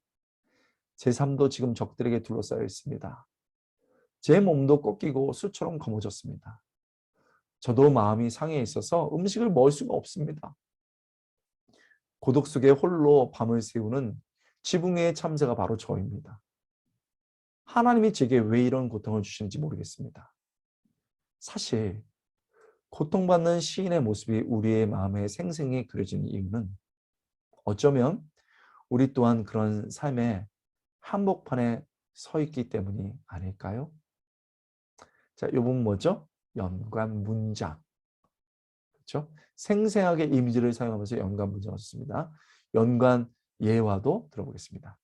제 삶도 지금 적들에게 둘러싸여 있습니다. 제 몸도 꺾이고 숯처럼 검어졌습니다. 저도 마음이 상해 있어서 음식을 먹을 수가 없습니다. 고독 속에 홀로 밤을 새우는 지붕 위의 참새가 바로 저입니다. 하나님이 제게 왜 이런 고통을 주시는지 모르겠습니다. 사실 고통받는 시인의 모습이 우리의 마음에 생생히 그려지는 이유는 어쩌면 우리 또한 그런 삶의 한복판에 서 있기 때문이 아닐까요? 자, 이 부분 뭐죠? 연관 문장. 그렇죠? 생생하게 이미지를 사용하면서 연관 문장을 썼습니다. 연관 예화도 들어보겠습니다.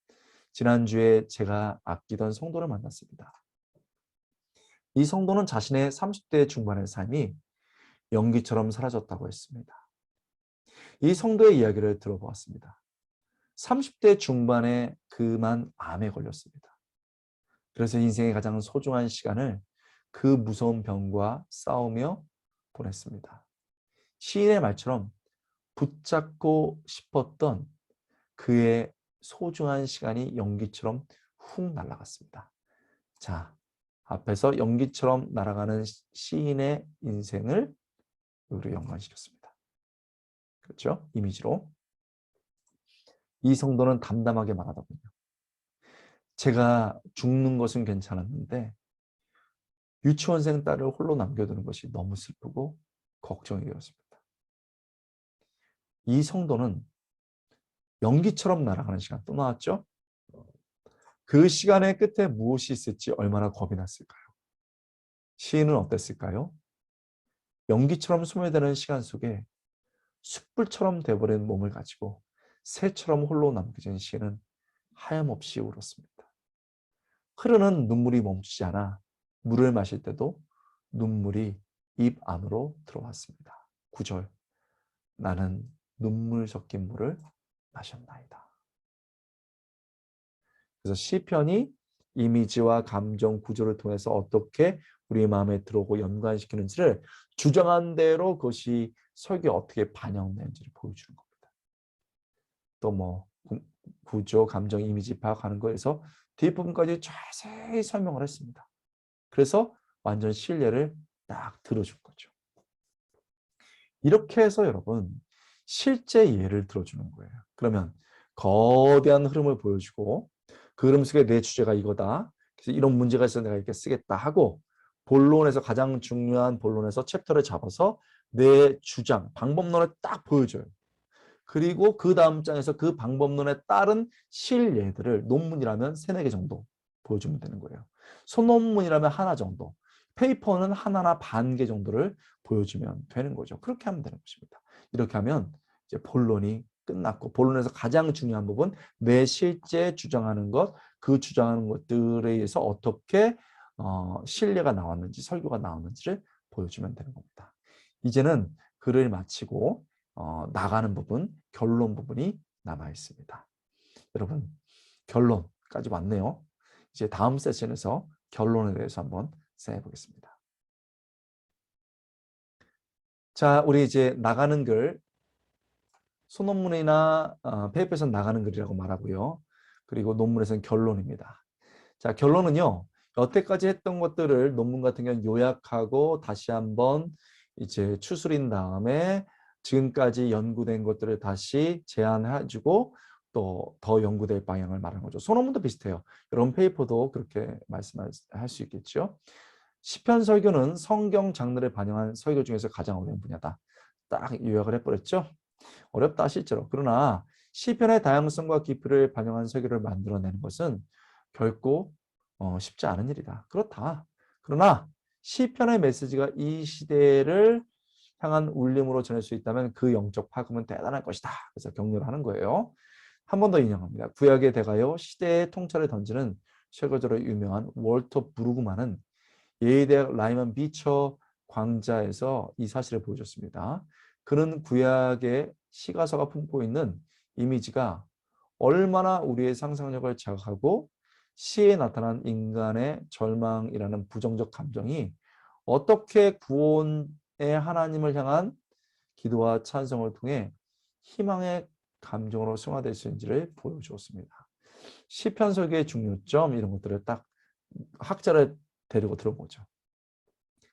지난주에 제가 아끼던 성도를 만났습니다. 이 성도는 자신의 30대 중반의 삶이 연기처럼 사라졌다고 했습니다. 이 성도의 이야기를 들어보았습니다. 30대 중반에 그만 암에 걸렸습니다. 그래서 인생의 가장 소중한 시간을 그 무서운 병과 싸우며 보냈습니다. 시인의 말처럼 붙잡고 싶었던 그의 소중한 시간이 연기처럼 훅 날아갔습니다. 자, 앞에서 연기처럼 날아가는 시인의 인생을 여기로 연관시켰습니다. 그렇죠? 이미지로. 이 성도는 담담하게 말하더군요. 제가 죽는 것은 괜찮았는데 유치원생 딸을 홀로 남겨두는 것이 너무 슬프고 걱정이 되었습니다. 이 성도는 연기처럼 날아가는 시간 또 나왔죠? 그 시간의 끝에 무엇이 있을지 얼마나 겁이 났을까요? 시인은 어땠을까요? 연기처럼 소멸되는 시간 속에 숯불처럼 돼버린 몸을 가지고 새처럼 홀로 남겨진 시인은 하염없이 울었습니다. 흐르는 눈물이 멈추지 않아 물을 마실 때도 눈물이 입 안으로 들어왔습니다. 9절. 나는 눈물 섞인 물을 마셨나이다. 그래서 시편이 이미지와 감정 구조를 통해서 어떻게 우리 마음에 들어오고 연관시키는지를 주장한 대로 그것이 설교에 어떻게 반영되는지를 보여주는 겁니다. 또 뭐 구조, 감정, 이미지 파악하는 거에서 뒷부분까지 자세히 설명을 했습니다. 그래서 완전 신뢰를 딱 들어준 거죠. 이렇게 해서 여러분 실제 예를 들어주는 거예요. 그러면 거대한 흐름을 보여주고 그 흐름 속에 내 주제가 이거다. 그래서 이런 문제가 있어서 내가 이렇게 쓰겠다 하고 본론에서 가장 중요한 본론에서 챕터를 잡아서 내 주장, 방법론을 딱 보여줘요. 그리고 그 다음 장에서 그 방법론에 따른 실예들을 논문이라면 3-4개 정도 보여주면 되는 거예요. 소논문이라면 하나 정도, 페이퍼는 하나나 반 개 정도를 보여주면 되는 거죠. 그렇게 하면 되는 것입니다. 이렇게 하면 이제 본론이 끝났고 본론에서 가장 중요한 부분, 내 실제 주장하는 것, 그 주장하는 것들에 의해서 어떻게 신뢰가 나왔는지, 설교가 나왔는지를 보여주면 되는 겁니다. 이제는 글을 마치고 나가는 부분, 결론 부분이 남아 있습니다. 여러분, 결론까지 왔네요. 이제 다음 세션에서 결론에 대해서 한번 생각해 보겠습니다. 자, 우리 이제 나가는 글, 소논문이나 페이퍼에서 나가는 글이라고 말하고요. 그리고 논문에서는 결론입니다. 자, 결론은요. 여태까지 했던 것들을 논문 같은 경우는 요약하고 다시 한번 이제 추스린 다음에 지금까지 연구된 것들을 다시 제안해주고 또 더 연구될 방향을 말하는 거죠. 소논문도 비슷해요. 여러분 페이퍼도 그렇게 말씀할 수 있겠죠. 시편 설교는 성경 장르를 반영한 설교 중에서 가장 어려운 분야다. 딱 요약을 해버렸죠. 어렵다 실제로. 그러나 시편의 다양성과 깊이를 반영한 설교를 만들어내는 것은 결코 쉽지 않은 일이다. 그렇다. 그러나 시편의 메시지가 이 시대를 향한 울림으로 전할 수 있다면 그 영적 파급은 대단할 것이다. 그래서 격려를 하는 거예요. 한 번 더 인용합니다. 구약에 대하여 시대의 통찰을 던지는 쉐거저로 유명한 월터 브루그만은 예의대학 라이먼 비처 광자에서 이 사실을 보여줬습니다. 그는 구약의 시가서가 품고 있는 이미지가 얼마나 우리의 상상력을 자극하고 시에 나타난 인간의 절망이라는 부정적 감정이 어떻게 구원의 하나님을 향한 기도와 찬송을 통해 희망의 감정으로 승화될 수 있는지를 보여주었습니다. 시편 설교의 중요점 이런 것들을 딱 학자를 데리고 들어보죠.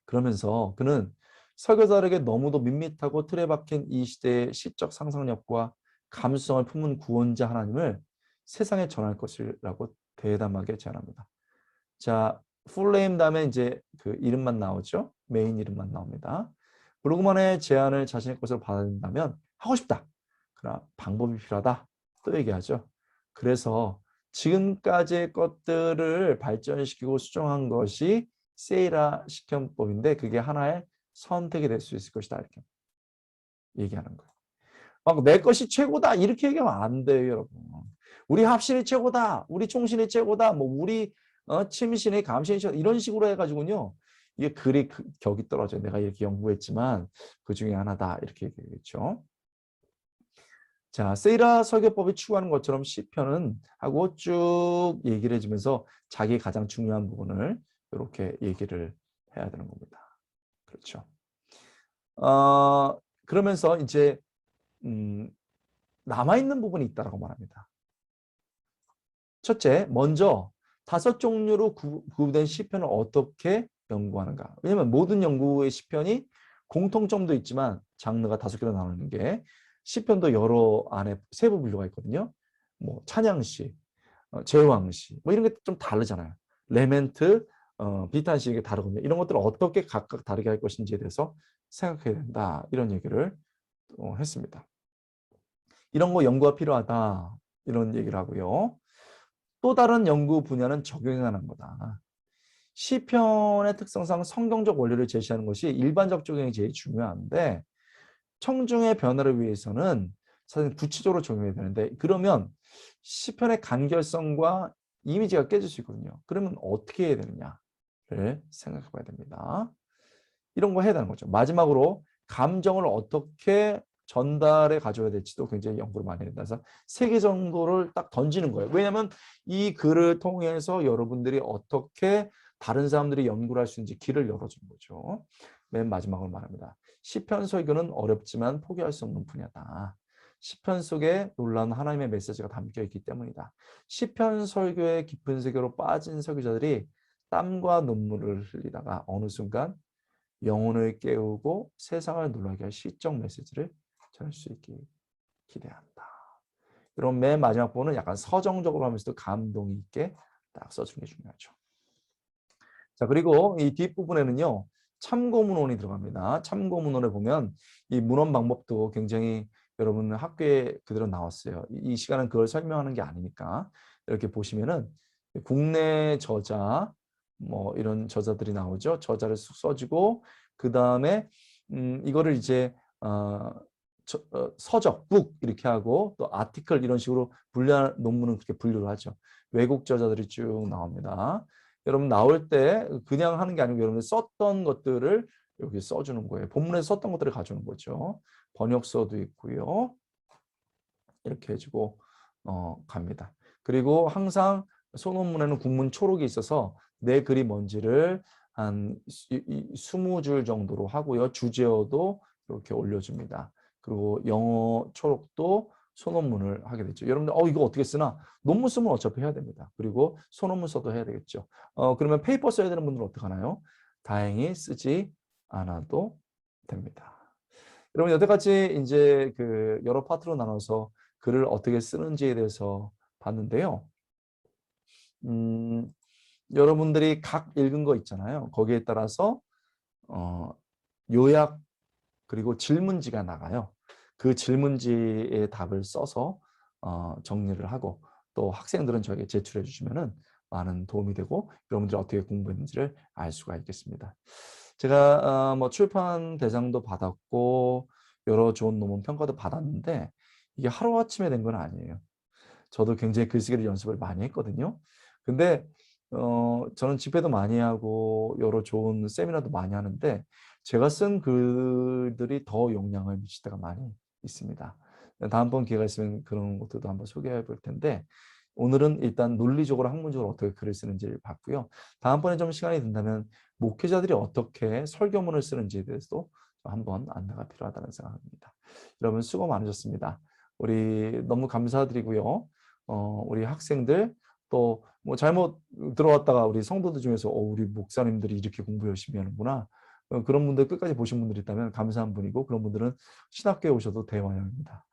그러면서 그는 설교자에게 너무도 밋밋하고 틀에 박힌 이 시대의 시적 상상력과 감수성을 품은 구원자 하나님을 세상에 전할 것이라고 대담하게 제안합니다. 자, 풀네임 다음에 이제 그 이름만 나오죠. 메인 이름만 나옵니다. 브루그만의 제안을 자신의 것으로 받아들인다면 하고 싶다. 그러나 방법이 필요하다. 또 얘기하죠. 그래서 지금까지의 것들을 발전시키고 수정한 것이 세이라 시편법인데 그게 하나의 선택이 될 수 있을 것이다. 이렇게 얘기하는 거예요. 막 내 것이 최고다 이렇게 얘기하면 안 돼요, 여러분. 우리 합신이 최고다, 우리 총신이 최고다, 뭐 우리 침신이 감신이 최고다 이런 식으로 해가지고요. 이게 글이 격이 떨어져요. 내가 이렇게 연구했지만 그 중에 하나다 이렇게 얘기했죠. 자, 세이라 설교법이 추구하는 것처럼 시편은 하고 쭉 얘기를 해주면서 자기 가장 중요한 부분을 이렇게 얘기를 해야 되는 겁니다. 그렇죠. 그러면서 이제 남아있는 부분이 있다고 말합니다. 첫째, 먼저 5종류로 구분된 시편을 어떻게 연구하는가. 왜냐하면 모든 연구의 시편이 공통점도 있지만 장르가 5개로 나누는 게 시편도 여러 안에 세부 분류가 있거든요. 뭐 찬양시, 제왕시 뭐 이런 게 좀 다르잖아요. 레멘트, 비탄시 이게 다르거든요. 이런 것들을 어떻게 각각 다르게 할 것인지에 대해서 생각해야 된다. 이런 얘기를 했습니다. 이런 거 연구가 필요하다. 이런 얘기를 하고요. 또 다른 연구 분야는 적용하는 거다. 시편의 특성상 성경적 원리를 제시하는 것이 일반적 적용이 제일 중요한데 청중의 변화를 위해서는 사실 구체적으로 적용해야 되는데 그러면 시편의 간결성과 이미지가 깨질 수 있거든요. 그러면 어떻게 해야 되느냐를 생각해 봐야 됩니다. 이런 거 해야 되는 거죠. 마지막으로 감정을 어떻게 전달해 가져야 될지도 굉장히 연구를 많이 한다. 그래서 3개 정도를 딱 던지는 거예요. 왜냐하면 이 글을 통해서 여러분들이 어떻게 다른 사람들이 연구를 할 수 있는지 길을 열어주는 거죠. 맨 마지막으로 말합니다. 시편 설교는 어렵지만 포기할 수 없는 분야다. 시편 속에 놀라운 하나님의 메시지가 담겨 있기 때문이다. 시편 설교의 깊은 세계로 빠진 설교자들이 땀과 눈물을 흘리다가 어느 순간 영혼을 깨우고 세상을 놀라게 할 시적 메시지를 전할 수 있기 기대한다. 그럼 맨 마지막 부분은 약간 서정적으로 하면서도 감동 있게 딱 써주는 게 중요하죠. 자, 그리고 이 뒷부분에는요, 참고문헌이 들어갑니다. 참고문헌에 보면 이 문헌 방법도 굉장히 여러분 학교에 그대로 나왔어요. 이 시간은 그걸 설명하는 게 아니니까 이렇게 보시면은 국내 저자 뭐 이런 저자들이 나오죠. 저자를 쑥 써주고 그 다음에 이거를 이제 서적, 북 이렇게 하고 또 아티클 이런 식으로 논문은 그렇게 분류를 하죠. 외국 저자들이 쭉 나옵니다. 여러분 나올 때 그냥 하는 게 아니고 여러분들 썼던 것들을 여기 써주는 거예요. 본문에서 썼던 것들을 가져오는 거죠. 번역서도 있고요. 이렇게 해주고 갑니다. 그리고 항상 소논문에는 국문 초록이 있어서 내 글이 뭔지를 한 20줄 정도로 하고요. 주제어도 이렇게 올려줍니다. 그리고 영어 초록도 소논문을 하게 되죠. 여러분들 이거 어떻게 쓰나? 논문 쓰면 어차피 해야 됩니다. 그리고 소논문 써도 해야 되겠죠. 그러면 페이퍼 써야 되는 분들은 어떻게 하나요? 다행히 쓰지 않아도 됩니다. 여러분 여태까지 이제 그 여러 파트로 나눠서 글을 어떻게 쓰는지에 대해서 봤는데요. 여러분들이 각 읽은 거 있잖아요. 거기에 따라서 요약 그리고 질문지가 나가요. 그 질문지의 답을 써서 정리를 하고 또 학생들은 저에게 제출해 주시면은 많은 도움이 되고 여러분들이 어떻게 공부했는지를 알 수가 있겠습니다. 제가 뭐 출판 대상도 받았고 여러 좋은 논문 평가도 받았는데 이게 하루아침에 된 건 아니에요. 저도 굉장히 글쓰기를 연습을 많이 했거든요. 근데 저는 집회도 많이 하고 여러 좋은 세미나도 많이 하는데 제가 쓴 글들이 더 영향을 미칠 때가 많이 있습니다. 다음번 기회가 있으면 그런 것들도 한번 소개해 볼 텐데 오늘은 일단 논리적으로 학문적으로 어떻게 글을 쓰는지를 봤고요. 다음번에 좀 시간이 된다면 목회자들이 어떻게 설교문을 쓰는지에 대해서도 한번 안내가 필요하다는 생각입니다. 여러분 수고 많으셨습니다. 우리 너무 감사드리고요. 우리 학생들 또 뭐 잘못 들어왔다가 우리 성도들 중에서 우리 목사님들이 이렇게 공부 열심히 하는구나. 그런 분들 끝까지 보신 분들이 있다면 감사한 분이고 그런 분들은 신학교에 오셔도 대환영입니다.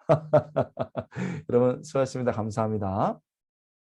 여러분 수고하셨습니다. 감사합니다.